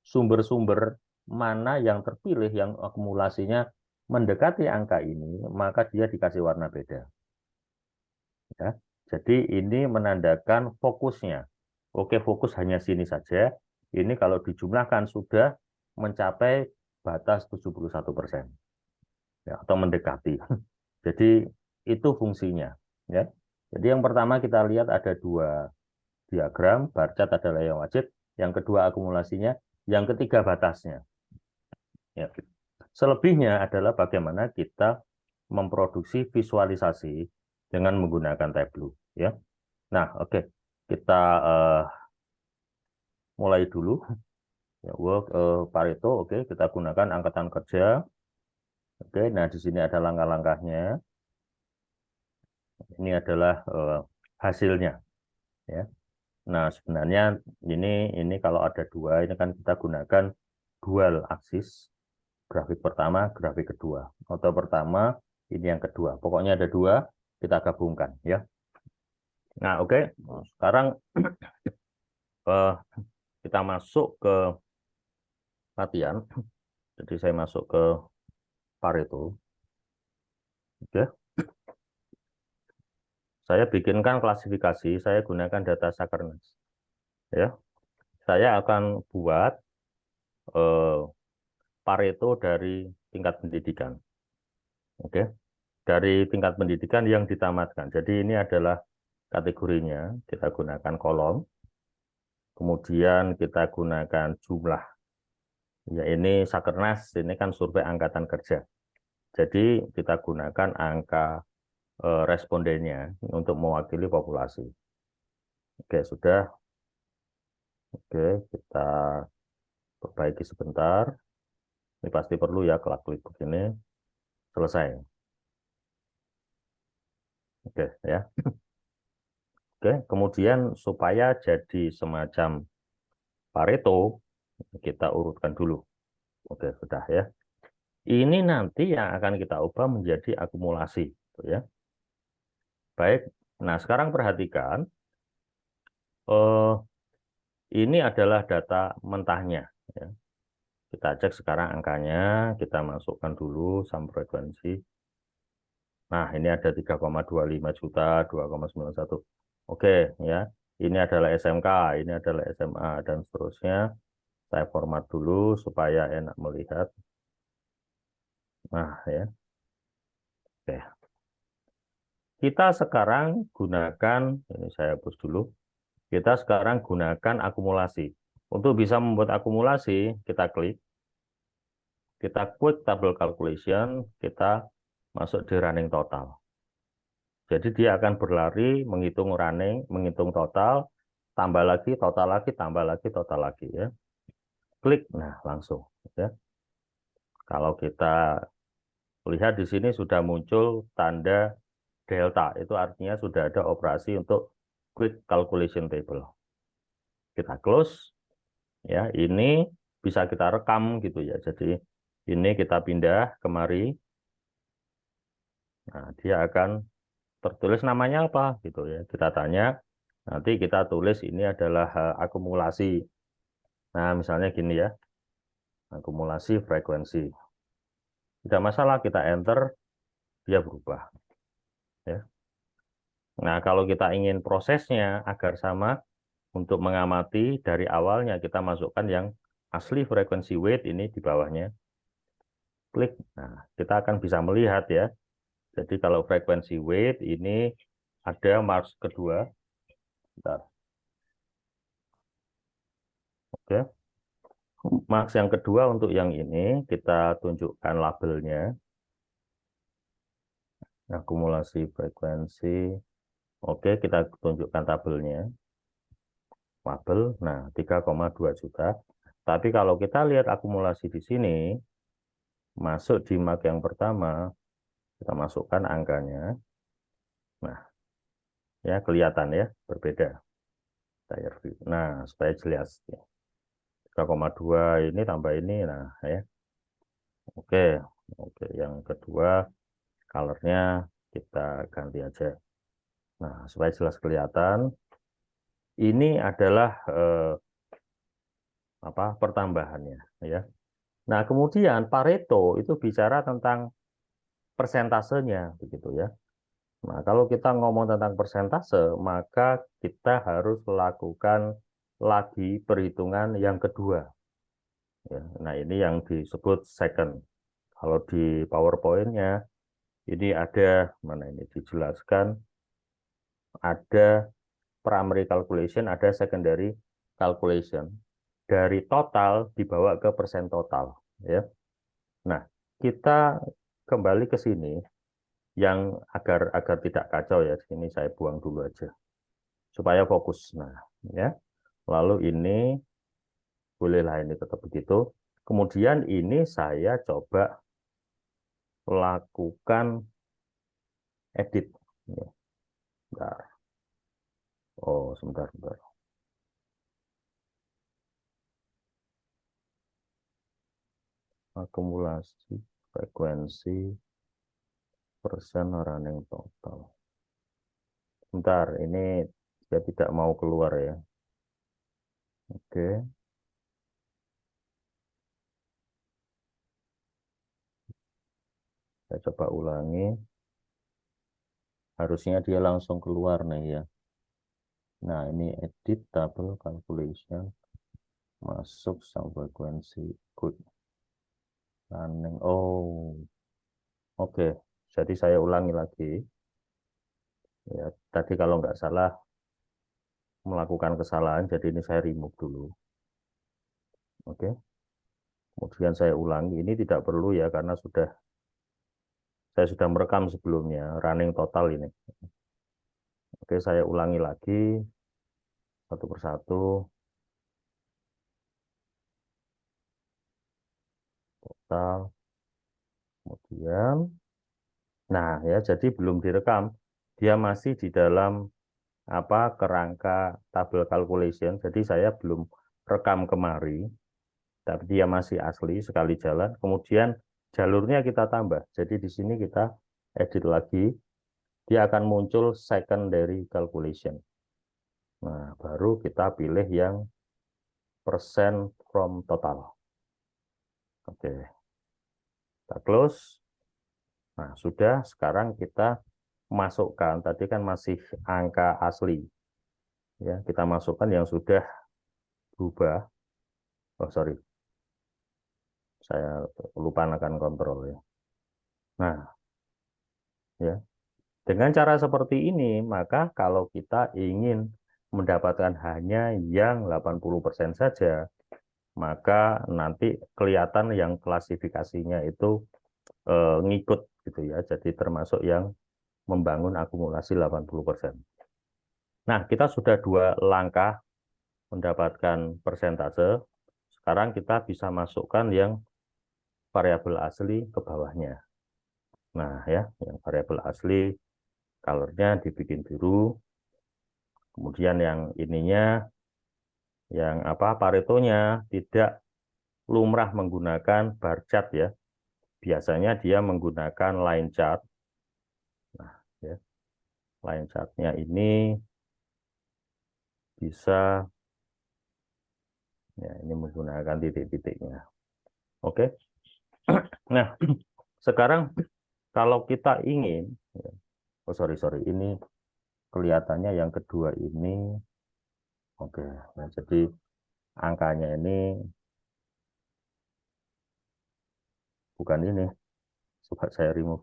sumber-sumber mana yang terpilih yang akumulasinya mendekati angka ini, maka dia dikasih warna beda. Ya. Jadi ini menandakan fokusnya. Oke, fokus hanya sini saja. Ini kalau dijumlahkan sudah mencapai batas 71%. Ya, atau mendekati. Jadi itu fungsinya. ya. Jadi yang pertama kita lihat ada dua diagram, bar chart adalah yang wajib, yang kedua akumulasinya, yang ketiga batasnya. Ya. Selebihnya adalah bagaimana kita memproduksi visualisasi dengan menggunakan Tableau. Ya. Nah, oke, kita mulai dulu. Ya, Pareto, oke, kita gunakan angkatan kerja. Oke, nah di sini ada langkah-langkahnya. Ini adalah hasilnya. Ya. Nah, sebenarnya ini kalau ada dua, ini kan kita gunakan dual aksis. Grafik pertama, grafik kedua. Atau pertama, ini yang kedua. Pokoknya ada dua, kita gabungkan. Ya. Nah, oke. Sekarang kita masuk ke latihan. Jadi saya masuk ke Pareto. Oke. Saya bikinkan klasifikasi, saya gunakan data Sakkernas. Ya. Saya akan buat Pareto dari tingkat pendidikan. Oke. Dari tingkat pendidikan yang ditamatkan. Jadi ini adalah kategorinya, kita gunakan kolom. Kemudian kita gunakan jumlah. Ya, ini Sakkernas, ini kan survei angkatan kerja. Jadi kita gunakan angka respondennya untuk mewakili populasi. Oke, sudah. Oke, kita perbaiki sebentar. Ini pasti perlu ya, klik begini. Selesai. Oke, ya. Oke, kemudian supaya jadi semacam Pareto, kita urutkan dulu. Oke, sudah ya. Ini nanti yang akan kita ubah menjadi akumulasi, ya. Baik. Nah, sekarang perhatikan, ini adalah data mentahnya. Ya. Kita cek sekarang angkanya, kita masukkan dulu sum frekuensi. Nah, ini ada 3,25 juta, 2,91. Oke, ya. Ini adalah SMK, ini adalah SMA, dan seterusnya. Saya format dulu supaya enak melihat. Nah, ya. Oke. Kita sekarang gunakan, ini saya hapus dulu. Kita sekarang gunakan akumulasi. Untuk bisa membuat akumulasi, kita klik. Kita quick table calculation, kita masuk di running total. Jadi dia akan berlari, menghitung running, menghitung total, tambah lagi, total lagi, tambah lagi, total lagi. Ya. Klik, nah langsung. Ya. Kalau kita lihat di sini sudah muncul tanda delta, itu artinya sudah ada operasi untuk quick calculation table. Kita close, ya ini bisa kita rekam gitu ya. Jadi ini kita pindah kemari. Nah, dia akan tertulis namanya apa gitu ya. Kita tanya, nanti kita tulis ini adalah akumulasi. Nah, misalnya gini ya. Akumulasi frekuensi. Tidak masalah kita enter, dia berubah. Ya. Nah, kalau kita ingin prosesnya agar sama, untuk mengamati dari awalnya kita masukkan yang asli frekuensi weight ini di bawahnya. Klik. Nah, kita akan bisa melihat ya. Jadi kalau frekuensi weight ini ada Mars kedua. Bentar. Oke. Mars yang kedua untuk yang ini kita tunjukkan labelnya. Akumulasi frekuensi. Oke, kita tunjukkan tabelnya. Label, nah 3,2 juta. Tapi kalau kita lihat akumulasi di sini, masuk di mark yang pertama, kita masukkan angkanya. Nah, ya kelihatan ya, berbeda. Nah, supaya jelas. 3,2 ini tambah ini, nah ya. Oke, yang kedua, colornya kita ganti aja. Nah, supaya jelas kelihatan, ini adalah pertambahannya ya. Nah, kemudian Pareto itu bicara tentang persentasenya begitu ya. Nah, kalau kita ngomong tentang persentase, maka kita harus lakukan lagi perhitungan yang kedua. Ya, nah, ini yang disebut second. Kalau di PowerPoint-nya ini ada mana ini dijelaskan ada primary calculation, ada secondary calculation. Dari total dibawa ke persen total, ya. Nah, kita kembali ke sini yang agar tidak kacau ya. Sini saya buang dulu aja supaya fokus. Nah, ya. Lalu ini bolehlah ini tetap begitu. Kemudian ini saya coba lakukan edit. Ini, bentar. Oh, sebentar. Akumulasi frekuensi persen running total. Bentar, ini dia tidak mau keluar ya. Oke. Saya coba ulangi. Harusnya dia langsung keluar nih ya. Nah, ini edit table calculation. Masuk sama frekuensi good running. Oh, oke. Jadi saya ulangi lagi. Ya, tadi kalau nggak salah melakukan kesalahan, jadi ini saya remove dulu. Oke. Kemudian saya ulangi. Ini tidak perlu ya karena saya sudah merekam sebelumnya running total ini. Oke, saya ulangi lagi satu persatu. Total. Kemudian, nah ya, jadi belum direkam. Dia masih di dalam kerangka tabel calculation. Jadi saya belum rekam kemari, tapi dia masih asli sekali jalan. Kemudian jalurnya kita tambah. Jadi di sini kita edit lagi. Dia akan muncul secondary calculation. Nah, baru kita pilih yang persen from total. Oke. Kita close. Nah, sudah. Sekarang kita masukkan. Tadi kan masih angka asli. Ya, kita masukkan yang sudah berubah. Oh, sorry. Saya lupa akan kontrol ya. Nah, ya. Dengan cara seperti ini, maka kalau kita ingin mendapatkan hanya yang 80% saja, maka nanti kelihatan yang klasifikasinya itu ngikut gitu ya. Jadi termasuk yang membangun akumulasi 80%. Nah, kita sudah 2 langkah mendapatkan persentase. Sekarang kita bisa masukkan yang variabel asli ke bawahnya. Nah, ya, yang variabel asli color-nya dibikin biru. Kemudian yang ininya yang Paretonya tidak lumrah menggunakan bar chart ya. Biasanya dia menggunakan line chart. Nah, ya. Line chart-nya ini bisa ya ini menggunakan titik-titiknya. Oke. Nah, sekarang kalau kita ingin oh sorry ini kelihatannya yang kedua ini oke. Nah, jadi angkanya ini bukan ini. Coba saya remove.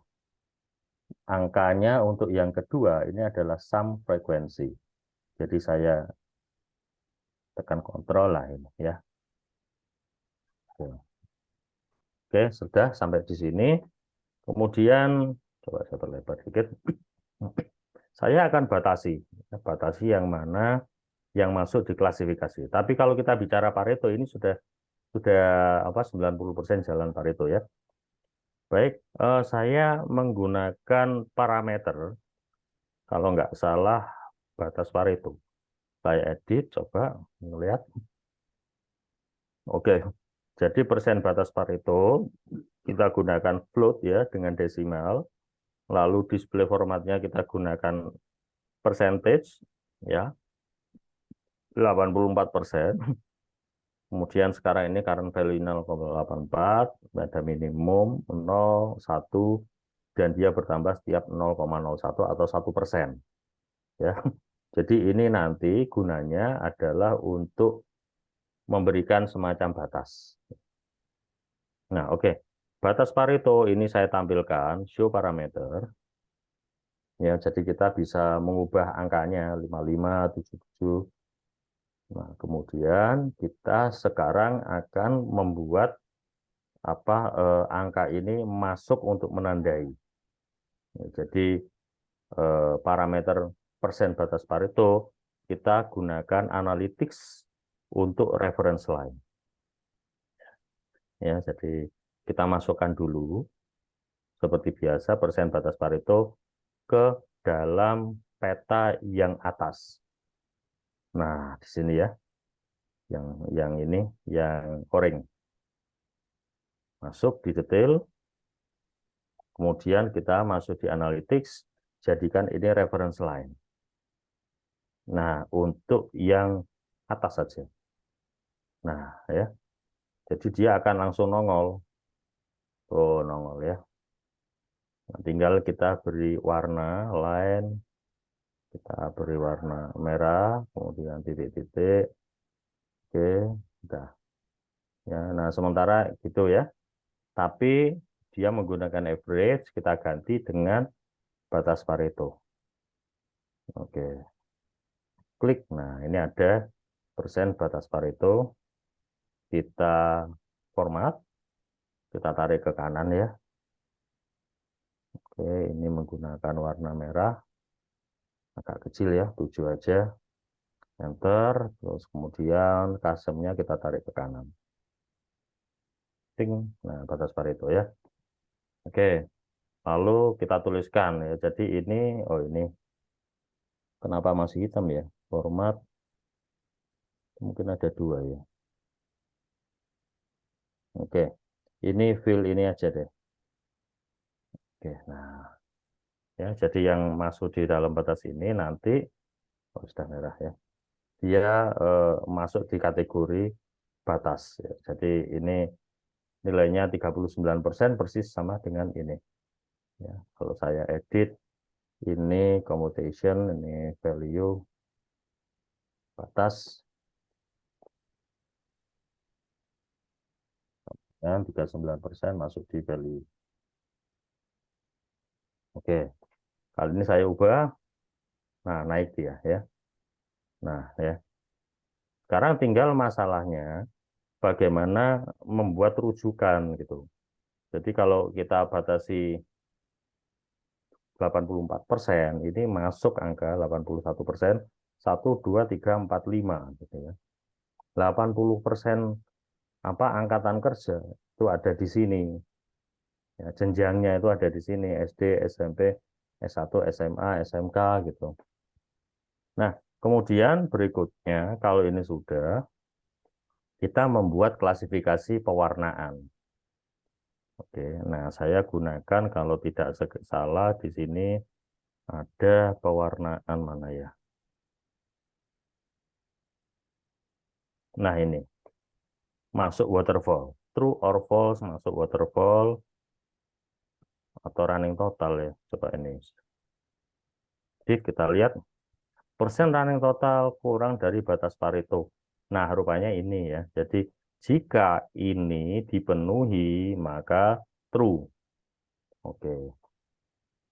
Angkanya untuk yang kedua ini adalah sum frekuensi. Jadi saya tekan kontrol lah ini ya. Oke, sudah sampai di sini. Kemudian coba saya perlebar sedikit. Saya akan batasi yang mana yang masuk di klasifikasi. Tapi kalau kita bicara Pareto ini sudah 90% jalan Pareto ya. Baik, saya menggunakan parameter kalau nggak salah batas Pareto. Saya edit, coba melihat. Oke, jadi persen batas Pareto kita gunakan float ya dengan desimal. Lalu display formatnya kita gunakan percentage ya 84%. Kemudian sekarang ini current value 0,84, ada minimum 0, 1, dan dia bertambah setiap 0,01 atau 1%. Ya. Jadi ini nanti gunanya adalah untuk memberikan semacam batas. Nah, oke. Batas Pareto ini saya tampilkan, show parameter. Ya, jadi kita bisa mengubah angkanya 55, 77. Nah, kemudian kita sekarang akan membuat angka ini masuk untuk menandai. Ya, jadi parameter persen batas Pareto kita gunakan analytics untuk reference line. Ya, jadi kita masukkan dulu seperti biasa persen batas Pareto ke dalam peta yang atas. Nah, di sini ya, yang ini yang oranye. Masuk di detail, kemudian kita masuk di analytics, jadikan ini reference line. Nah, untuk yang atas saja. Nah, ya. Jadi dia akan langsung nongol. Oh, nongol ya. Nah, tinggal kita beri warna line, kita beri warna merah, kemudian titik-titik. Oke, udah. Ya, nah sementara gitu ya. Tapi dia menggunakan average, kita ganti dengan batas Pareto. Oke. Klik. Nah, ini ada persen batas Pareto. Kita format, kita tarik ke kanan ya. Oke, ini menggunakan warna merah, agak kecil ya, 7 aja. Enter, terus kemudian customer-nya kita tarik ke kanan. Ting. Nah, batas Pareto ya. Oke, lalu kita tuliskan ya. Jadi ini, oh ini, kenapa masih hitam ya? Format, mungkin ada 2 ya. Oke, ini fill ini aja deh. Oke, nah ya, jadi yang masuk di dalam batas ini nanti, oh sudah merah ya, dia masuk di kategori batas ya. Jadi ini nilainya 39% persis sama dengan ini ya. Kalau saya edit ini commutation, ini value batas dan 39% masuk di value. Oke, kali ini saya ubah, nah naik dia ya. Nah ya, sekarang tinggal masalahnya bagaimana membuat rujukan gitu. Jadi kalau kita batasi 84%, ini masuk angka 81%, 1, 2, 3, 4, 5 gitu ya. 80% angkatan kerja itu ada di sini. Ya, jenjangnya itu ada di sini, SD, SMP, S1, SMA, SMK gitu. Nah, kemudian berikutnya kalau ini sudah, kita membuat klasifikasi pewarnaan. Oke, nah saya gunakan kalau tidak salah di sini ada pewarnaan mana ya? Nah ini, masuk waterfall. True or false masuk waterfall atau running total ya. Coba ini. Jadi kita lihat persen running total kurang dari batas Pareto. Nah, rupanya ini ya. Jadi jika ini dipenuhi maka true. Oke.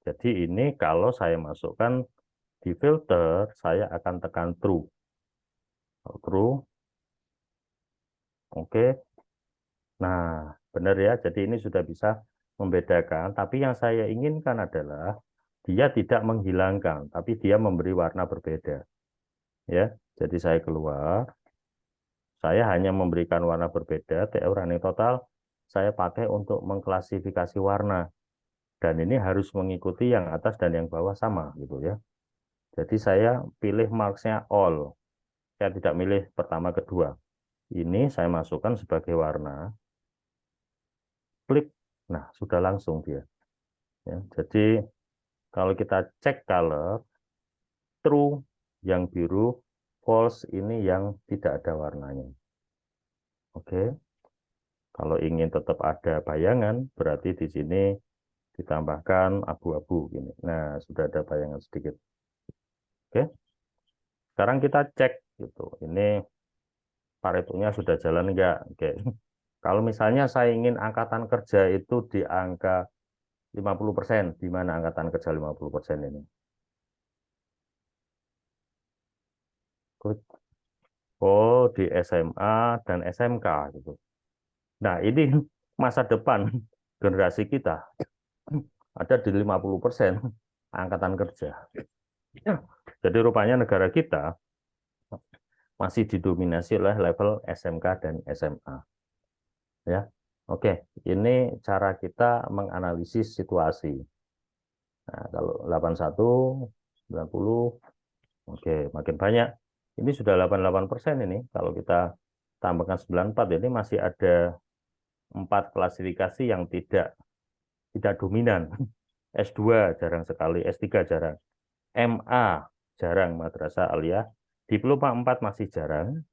Jadi ini kalau saya masukkan di filter, saya akan tekan true. True. Oke. Nah, benar ya. Jadi ini sudah bisa membedakan. Tapi yang saya inginkan adalah dia tidak menghilangkan, tapi dia memberi warna berbeda. Ya, jadi saya keluar. Saya hanya memberikan warna berbeda. TU running total saya pakai untuk mengklasifikasi warna. Dan ini harus mengikuti yang atas dan yang bawah sama gitu ya. Jadi saya pilih marksnya all. Saya tidak milih pertama kedua. Ini saya masukkan sebagai warna. Klik. Nah, sudah langsung dia. Ya, jadi kalau kita cek color, true yang biru, false ini yang tidak ada warnanya. Oke. Kalau ingin tetap ada bayangan, berarti di sini ditambahkan abu-abu gini. Nah, sudah ada bayangan sedikit. Oke. Sekarang kita cek gitu. Ini Paretonya sudah jalan enggak? Oke. Kalau misalnya saya ingin angkatan kerja itu di angka 50%. Di mana angkatan kerja 50% ini? Good. Oh, di SMA dan SMK gitu. Nah, ini masa depan generasi kita ada di 50% angkatan kerja. Jadi rupanya negara kita masih didominasi oleh level SMK dan SMA. Ya, oke. Ini cara kita menganalisis situasi. Nah, kalau 81, 90, oke, makin banyak. Ini sudah 88% ini. Kalau kita tambahkan 94, ini masih ada 4 klasifikasi yang tidak dominan. S2 jarang sekali, S3 jarang. MA jarang, madrasah aliyah. Diploma 4 masih jarang,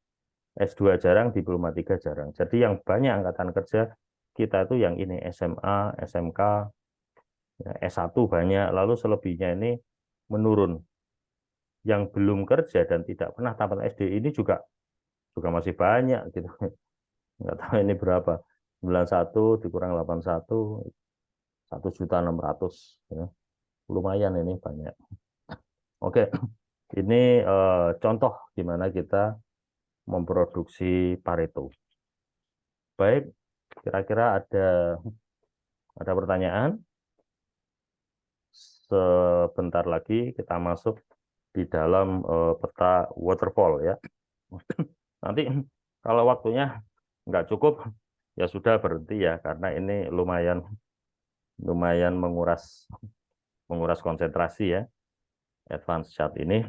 S2 jarang, diploma 3 jarang. Jadi yang banyak angkatan kerja kita itu yang ini SMA, SMK, ya, S1 banyak, lalu selebihnya ini menurun. Yang belum kerja dan tidak pernah tamat SD ini juga masih banyak gitu. Nggak tahu ini berapa. 91 dikurang 81, 1.600.000 ya. Lumayan ini banyak. Oke, ini contoh gimana kita memproduksi Pareto. Baik, kira-kira ada pertanyaan? Sebentar lagi kita masuk di dalam peta waterfall ya. Nanti kalau waktunya nggak cukup ya sudah berhenti ya, karena ini lumayan menguras konsentrasi ya, advance chart ini.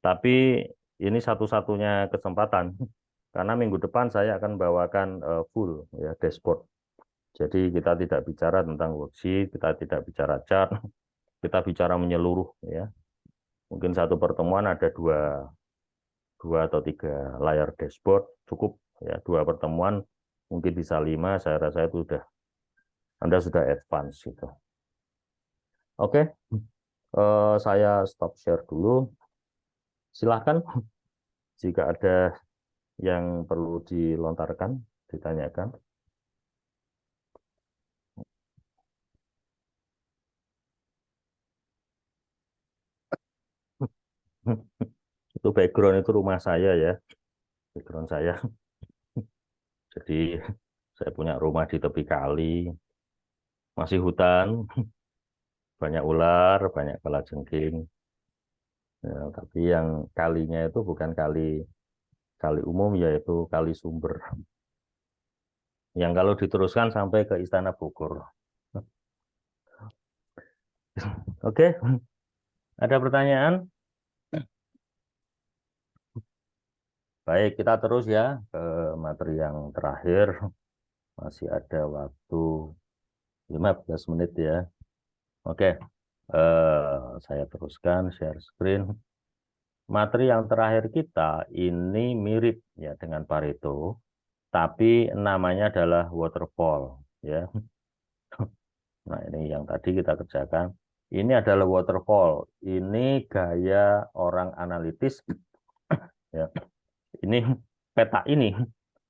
Tapi ini satu-satunya kesempatan karena minggu depan saya akan bawakan full ya dashboard. Jadi kita tidak bicara tentang worksheet, kita tidak bicara chart, kita bicara menyeluruh ya. Mungkin satu pertemuan ada dua atau 3 layar dashboard cukup ya. 2 pertemuan mungkin bisa 5, saya rasa itu Anda sudah advance gitu. Oke, saya stop share dulu. Silahkan jika ada yang perlu dilontarkan, ditanyakan. Itu background itu rumah saya ya, background saya. Jadi saya punya rumah di tepi kali, masih hutan, banyak ular, banyak kalajengking. Ya, tapi yang kalinya itu bukan kali umum, yaitu kali sumber. Yang kalau diteruskan sampai ke Istana Bogor. Oke, ada pertanyaan? Baik, kita terus ya ke materi yang terakhir. Masih ada waktu 15 menit ya. Oke, saya teruskan share screen. Materi yang terakhir kita ini mirip ya dengan Pareto, tapi namanya adalah waterfall ya. Nah, ini yang tadi kita kerjakan. Ini adalah waterfall. Ini gaya orang analitis ya. Ini peta ini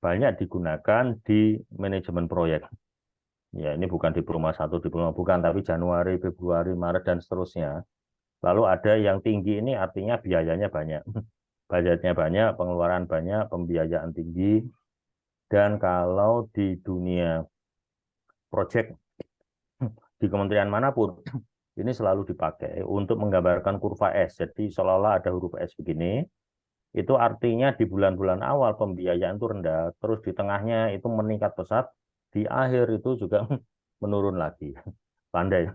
banyak digunakan di manajemen proyek. Ya, ini bukan diploma 1, diploma bukan, tapi Januari, Februari, Maret dan seterusnya. Lalu ada yang tinggi ini artinya biayanya banyak. Budgetnya banyak, pengeluaran banyak, pembiayaan tinggi. Dan kalau di dunia proyek di kementerian manapun ini selalu dipakai untuk menggambarkan kurva S. Jadi seolah-olah ada huruf S begini. Itu artinya di bulan-bulan awal pembiayaan itu rendah, terus di tengahnya itu meningkat pesat, di akhir itu juga menurun lagi. Pandai.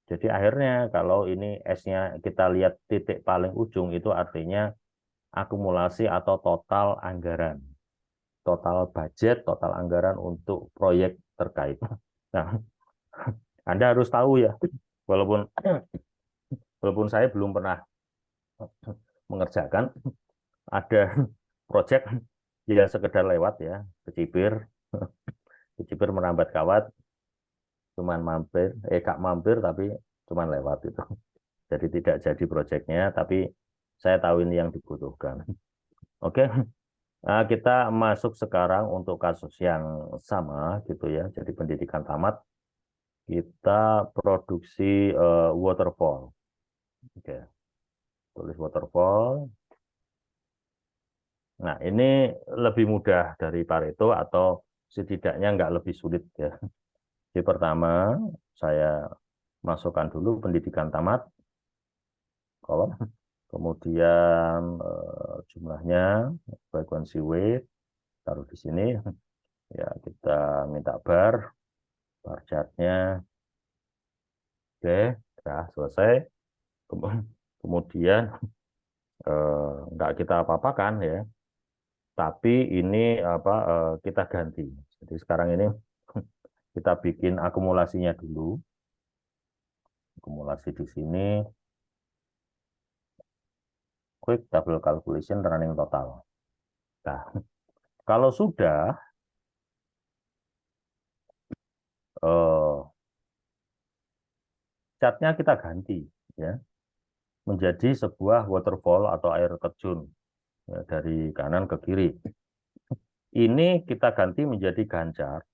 Jadi akhirnya kalau ini S-nya kita lihat titik paling ujung itu artinya akumulasi atau total anggaran. Total budget, total anggaran untuk proyek terkait. Nah, Anda harus tahu ya, walaupun saya belum pernah mengerjakan, ada proyek ya sekedar lewat ya, kecipir merambat kawat, cuman mampir, gak mampir tapi cuman lewat itu. Jadi tidak jadi proyeknya, tapi saya tahu ini yang dibutuhkan. Oke, nah, kita masuk sekarang untuk kasus yang sama gitu ya, jadi pendidikan tamat. kita produksi waterfall. Oke, tulis waterfall. Nah, ini lebih mudah dari Pareto atau setidaknya nggak lebih sulit ya. Jadi pertama, saya masukkan dulu pendidikan tamat, kolom, kemudian jumlahnya, frekuensi weight, taruh di sini, ya kita minta bar chartnya, oke, ya selesai. Kemudian nggak kita apa-apakan ya, tapi ini apa kita ganti. Jadi sekarang ini kita bikin akumulasinya dulu. Akumulasi di sini, quick table calculation running total. Nah, kalau sudah catnya kita ganti ya menjadi sebuah waterfall atau air terjun ya, dari kanan ke kiri. Ini kita ganti menjadi ganjar,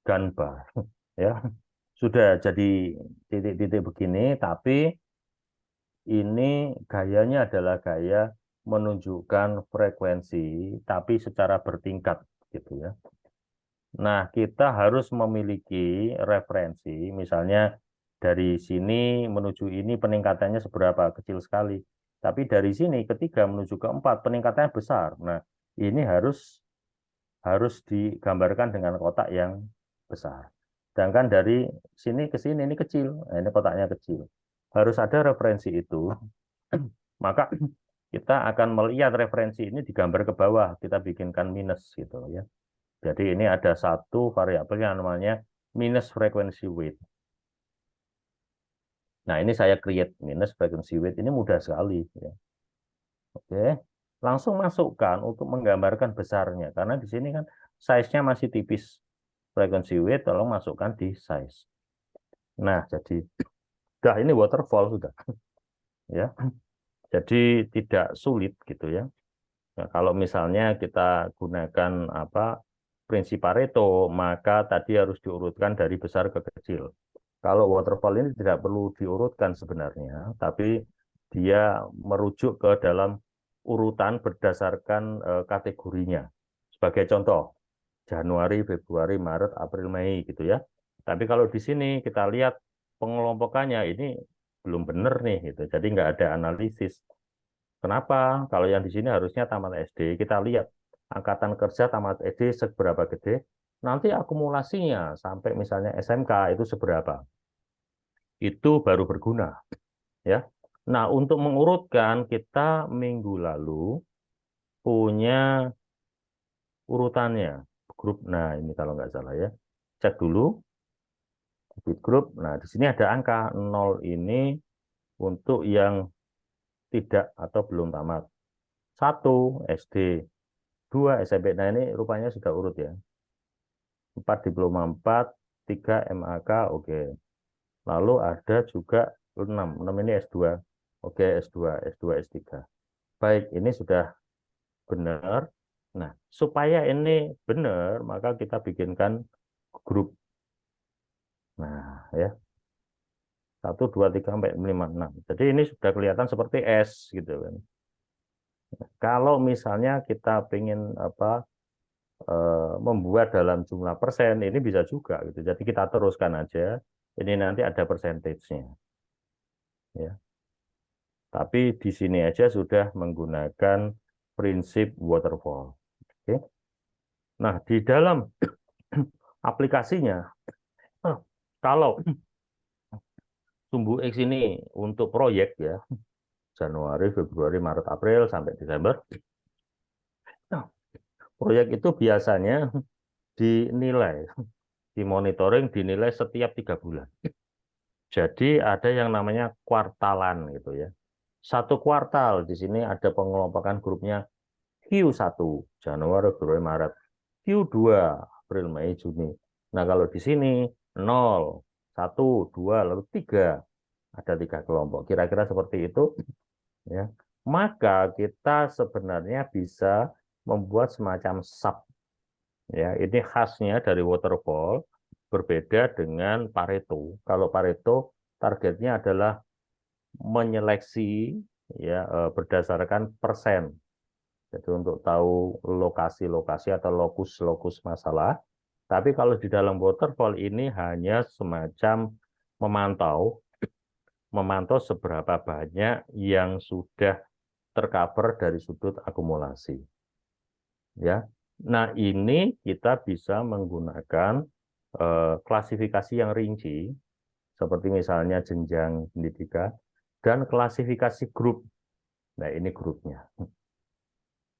ganbar ya. Sudah jadi titik-titik begini, tapi ini gayanya adalah gaya menunjukkan frekuensi, tapi secara bertingkat gitu ya. Nah, kita harus memiliki referensi, misalnya dari sini menuju ini peningkatannya seberapa, kecil sekali. Tapi dari sini ketiga menuju keempat peningkatannya besar. Nah, ini harus digambarkan dengan kotak yang besar. Sedangkan dari sini ke sini ini kecil, nah, ini kotaknya kecil. Harus ada referensi itu, maka kita akan melihat referensi ini digambar ke bawah, kita bikinkan minus gitu ya. Jadi ini ada satu variabel yang namanya minus frequency weight. Nah, ini saya create minus frequency weight, ini mudah sekali ya. Oke. Langsung masukkan untuk menggambarkan besarnya karena di sini kan size-nya masih tipis. Frequency weight tolong masukkan di size. Nah, jadi ini waterfall sudah. Ya. Jadi tidak sulit gitu ya. Nah, kalau misalnya kita gunakan prinsip Pareto, maka tadi harus diurutkan dari besar ke kecil. Kalau waterfall ini tidak perlu diurutkan sebenarnya, tapi dia merujuk ke dalam urutan berdasarkan kategorinya. Sebagai contoh, Januari, Februari, Maret, April, Mei gitu ya. Tapi kalau di sini kita lihat pengelompokannya ini belum benar nih gitu. Jadi nggak ada analisis. Kenapa? Kalau yang di sini harusnya tamat SD, kita lihat angkatan kerja tamat SD seberapa gede, nanti akumulasinya sampai misalnya SMK itu seberapa. Itu baru berguna, ya. Nah, untuk mengurutkan kita minggu lalu punya urutannya grup. Nah, ini kalau nggak salah ya. Cek dulu grup. Nah, di sini ada angka 0 ini untuk yang tidak atau belum tamat. 1 SD, 2 SMP. Nah, ini rupanya sudah urut ya. 4 diploma 4, 3 MAK, oke. Lalu ada juga 6 ini S2. Oke, S2, S3. Baik, ini sudah benar. Nah, supaya ini benar, maka kita bikinkan grup. Nah, ya. 1, 2, 3, 4, 5, 6. Jadi ini sudah kelihatan seperti S gitu kan. Kalau misalnya kita ingin membuat dalam jumlah persen, ini bisa juga gitu. Jadi kita teruskan aja. Ini nanti ada persentasenya. Ya. Tapi di sini aja sudah menggunakan prinsip waterfall. Oke. Nah, di dalam aplikasinya, kalau sumbu X ini untuk proyek ya, Januari, Februari, Maret, April, sampai Desember, nah, proyek itu biasanya dinilai, dimonitoring, dinilai setiap 3 bulan. Jadi ada yang namanya kuartalan gitu ya. Satu kuartal di sini ada pengelompokan grupnya Q1 Januari, Februari, Maret, Q2 April, Mei, Juni. Nah, kalau di sini 0, 1, 2, lalu 3. Ada 3 kelompok. Kira-kira seperti itu ya. Maka kita sebenarnya bisa membuat semacam sub. Ya, ini khasnya dari waterfall. berbeda dengan Pareto. Kalau Pareto targetnya adalah menyeleksi ya berdasarkan persen. Jadi untuk tahu lokasi-lokasi atau lokus-lokus masalah. Tapi kalau di dalam waterfall ini hanya semacam memantau seberapa banyak yang sudah tercover dari sudut akumulasi. Ya. Nah, ini kita bisa menggunakan klasifikasi yang rinci seperti misalnya jenjang pendidikan dan klasifikasi grup. Nah, ini grupnya.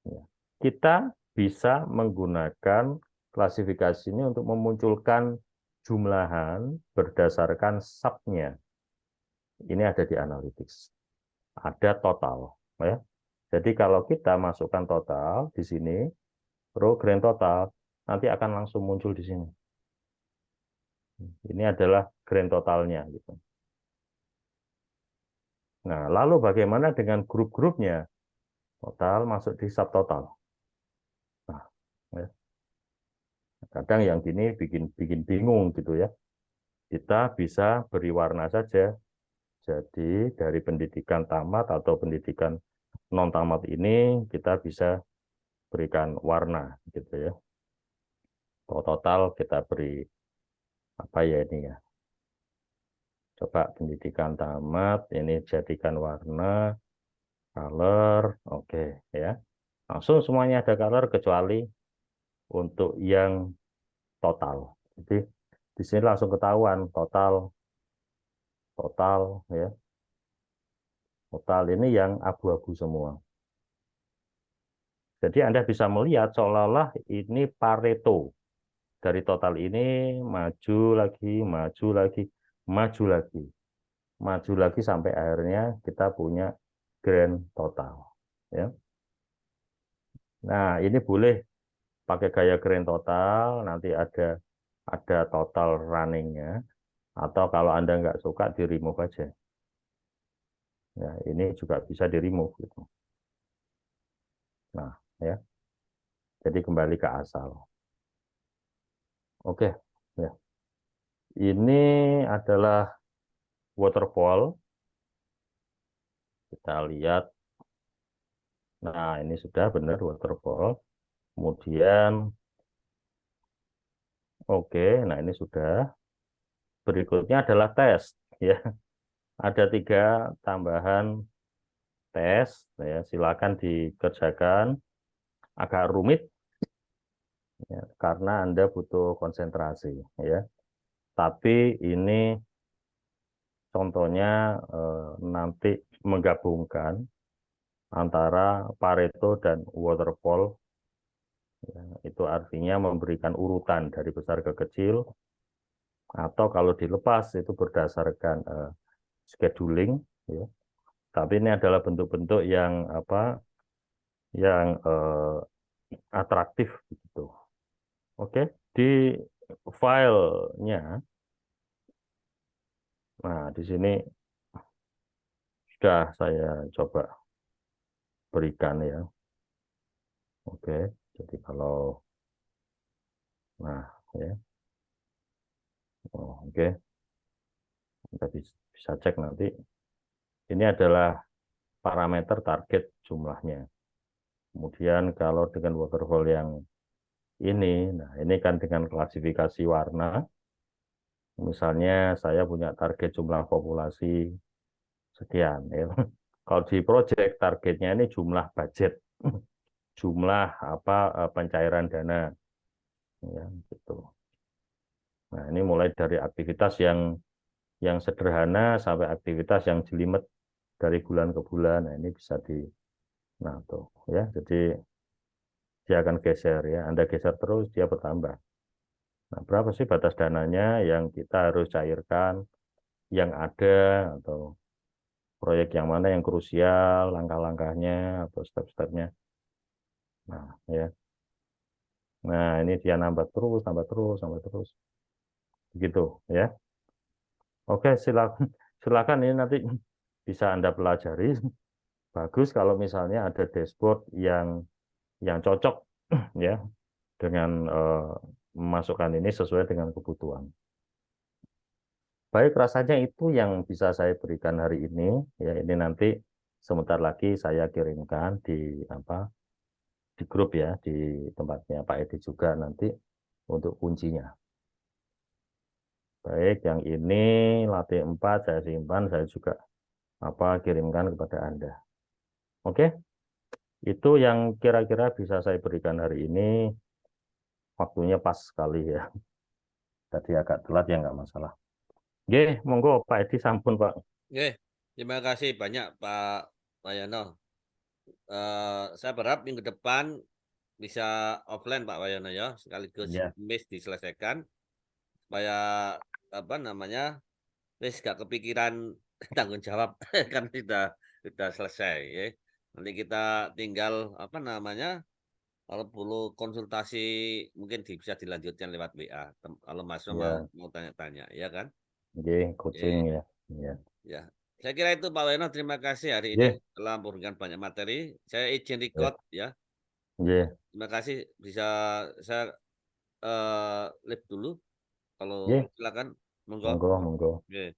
Ya. Kita bisa menggunakan klasifikasi ini untuk memunculkan jumlahan berdasarkan subnya. Ini ada di analytics. Ada total. Ya. Jadi kalau kita masukkan total di sini, row grand total, nanti akan langsung muncul di sini. Ini adalah grand totalnya. Gitu. Nah, lalu bagaimana dengan grup-grupnya? Total masuk di subtotal. Nah, ya. Kadang yang gini bikin bingung gitu ya. Kita bisa beri warna saja. Jadi dari pendidikan tamat atau pendidikan non tamat ini kita bisa berikan warna gitu ya. Total kita beri apa ya ini ya. Coba pendidikan tamat ini jadikan warna color, oke ya. Langsung semuanya ada color kecuali untuk yang total. Jadi di sini langsung ketahuan total ya. Total ini yang abu-abu semua. Jadi Anda bisa melihat seolah-olah ini Pareto. Dari total ini maju lagi, maju lagi, maju lagi. Maju lagi sampai akhirnya kita punya grand total. Ya. Nah, ini boleh pakai gaya grand total, nanti ada total runningnya, atau kalau Anda nggak suka di remove aja. Ya, ini juga bisa di remove gitu. Nah, ya. Jadi kembali ke asal. Oke, ya. Ini adalah waterfall. Kita lihat. Nah, ini sudah benar waterfall. Kemudian, oke, nah ini sudah. Berikutnya adalah tes. Ya, ada 3 tambahan tes. Ya, silakan dikerjakan. Agak rumit, ya, karena Anda butuh konsentrasi. Ya, tapi ini contohnya nanti menggabungkan antara Pareto dan waterfall. Ya, itu artinya memberikan urutan dari besar ke kecil, atau kalau dilepas itu berdasarkan scheduling. Ya. Tapi ini adalah bentuk-bentuk yang yang atraktif gitu. Oke, di filenya, nah di sini sudah saya coba berikan ya. Oke, jadi kalau, nah ya, oke, kita bisa cek nanti. Ini adalah parameter target jumlahnya. Kemudian kalau dengan waterfall yang ini, nah ini kan dengan klasifikasi warna. Misalnya saya punya target jumlah populasi sekian. Ya. Kalau di project targetnya ini jumlah budget, jumlah pencairan dana, ya, gitu. Nah ini mulai dari aktivitas yang sederhana sampai aktivitas yang jelimet dari bulan ke bulan. Nah ini bisa nah tuh ya. Jadi dia akan geser ya. Anda geser terus dia bertambah. Nah berapa sih batas dananya yang kita harus cairkan, yang ada, atau proyek yang mana yang krusial, langkah-langkahnya atau step-stepnya. Nah, ya. Nah, ini dia nambah terus, nambah terus, nambah terus. Begitu, ya. Oke, silakan ini nanti bisa Anda pelajari. Bagus kalau misalnya ada dashboard yang cocok ya dengan memasukkan ini sesuai dengan kebutuhan. Baik, rasanya itu yang bisa saya berikan hari ini. Ya, ini nanti sebentar lagi saya kirimkan di di grup ya, di tempatnya Pak Edi juga nanti untuk kuncinya. Baik, yang ini latih 4 saya simpan, saya juga kirimkan kepada Anda. Oke, itu yang kira-kira bisa saya berikan hari ini. Waktunya pas sekali ya. Tadi agak telat ya nggak masalah. Oke, monggo Pak Edi sampun Pak. Oke, terima kasih banyak Pak Wayono. Saya berharap minggu depan bisa offline Pak Wayono ya, sekaligus Ya, Kamis diselesaikan supaya apa namanya, wis gak kepikiran tanggung jawab kan sudah selesai ya. Nanti kita tinggal apa namanya, kalau perlu konsultasi mungkin bisa dilanjutkan lewat WA. Kalau Mas ya, mau tanya-tanya, ya kan? oke, coaching Eh, ya. Ya, ya, saya kira itu Pak Weno. Terima kasih hari ini oke, telah memberikan banyak materi. Saya izin ya, record ya. oke, Terima kasih. Bisa saya live dulu. Kalau oke, silakan, monggo. monggo, monggo. Oke.